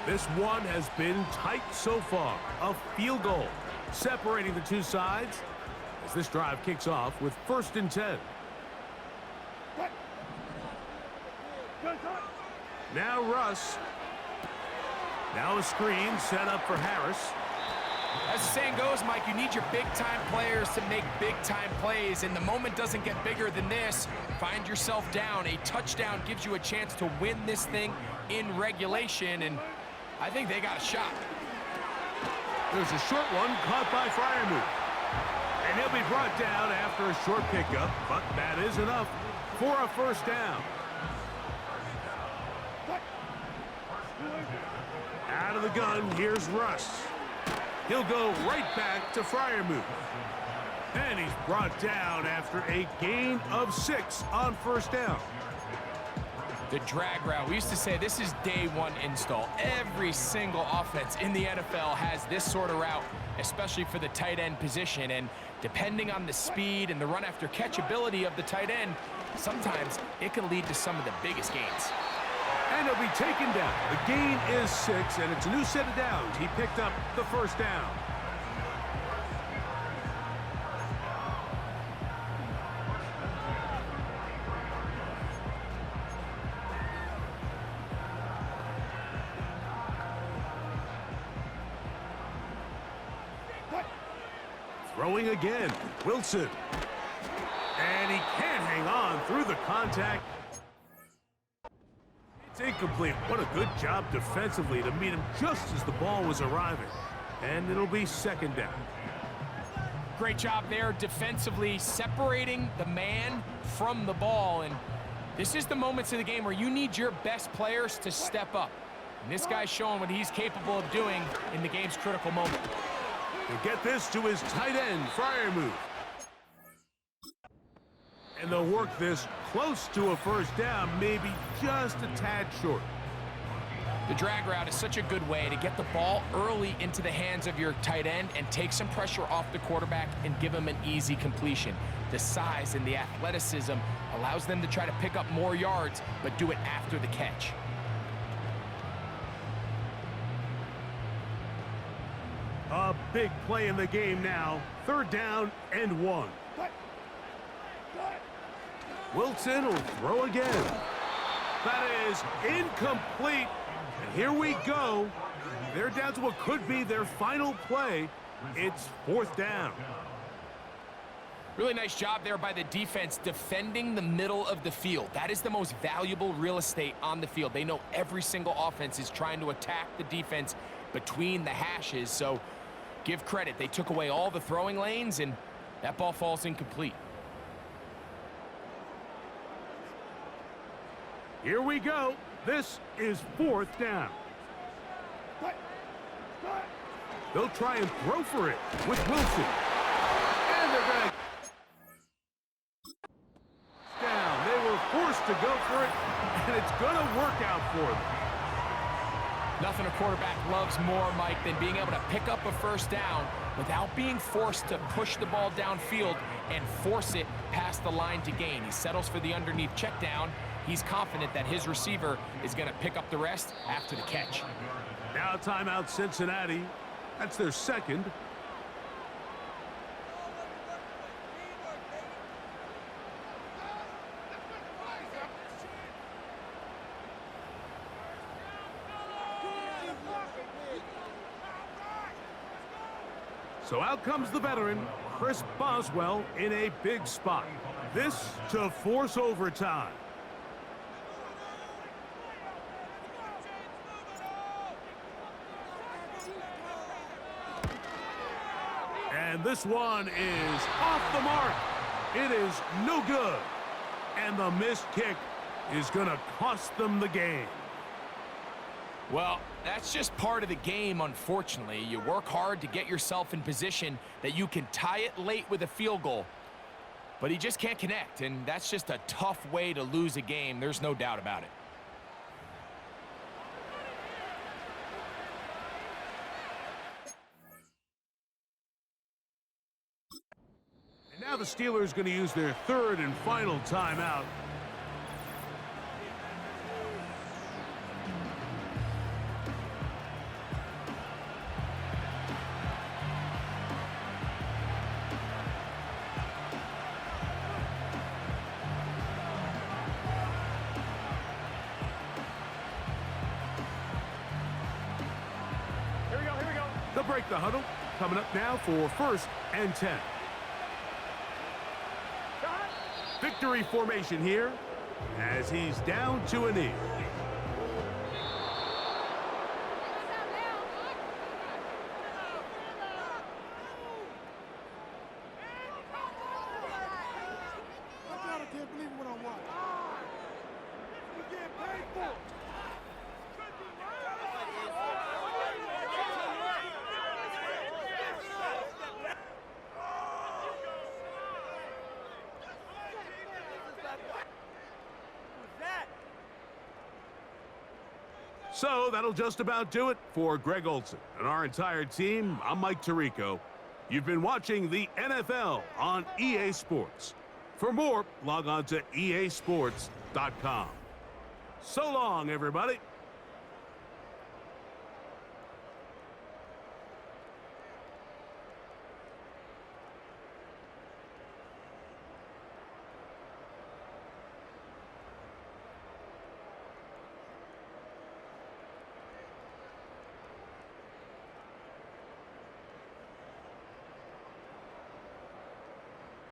This one has been tight so far. A field goal separating the two sides as this drive kicks off with 1st and 10. Now Russ. Now a screen set up for Harris. As the saying goes, Mike, you need your big-time players to make big-time plays, and the moment doesn't get bigger than this. Find yourself down. A touchdown gives you a chance to win this thing in regulation, and I think they got a shot. There's a short one caught by Freiermuth. And he'll be brought down after a short pickup, but that is enough for a 1st down. Out of the gun, here's Russ. He'll go right back to Freiermuth. And he's brought down after a gain of 6 on 1st down. The drag route. We used to say this is day one install. Every single offense in the NFL has this sort of route, especially for the tight end position. And depending on the speed and the run after catch ability of the tight end, sometimes it can lead to some of the biggest gains. And he'll be taken down. The gain is 6, and it's a new set of downs. He picked up the 1st down. Throwing again, Wilson. And he can't hang on going through the contact. It's incomplete. What a good job defensively to meet him just as the ball was arriving. And it'll be second down. Great job there defensively, separating the man from the ball. And this is the moments of the game where you need your best players to step up. And this guy's showing what he's capable of doing in the game's critical moment. To get this to his tight end, Freiermuth. And they'll work this close to a first down, maybe just a tad short. The drag route is such a good way to get the ball early into the hands of your tight end and take some pressure off the quarterback and give him an easy completion. The size and the athleticism allows them to try to pick up more yards, but do it after the catch. A big play in the game now. Third down and 1. Wilson will throw again. That is incomplete. And here we go. They're down to what could be their final play. It's fourth down. Really nice job there by the defense defending the middle of the field. That is the most valuable real estate on the field. They know every single offense is trying to attack the defense between the hashes, so give credit. They took away all the throwing lanes, and that ball falls incomplete. Here we go. This is fourth down. They'll try and throw for it with Wilson. And they're going to down. They were forced to go for it, and it's going to work out for them. Nothing a quarterback loves more, Mike, than being able to pick up a first down without being forced to push the ball downfield and force it past the line to gain. He settles for the underneath check down. He's confident that his receiver is going to pick up the rest after the catch. Now timeout Cincinnati. That's their second. So out comes the veteran, Chris Boswell, in a big spot. This to force overtime. And this one is off the mark. It is no good. And the missed kick is going to cost them the game. Well, that's just part of the game, unfortunately. You work hard to get yourself in position that you can tie it late with a field goal. But he just can't connect, and that's just a tough way to lose a game. There's no doubt about it. And now the Steelers going to use their third and final timeout. They'll break the huddle. Coming up now for first and 10. Victory formation here as he's down to a knee. I can't believe what I'm watching. We're getting paid for it. So that'll just about do it for Greg Olson and our entire team. I'm Mike Tirico. You've been watching the NFL on EA Sports. For more, log on to easports.com. So long, everybody.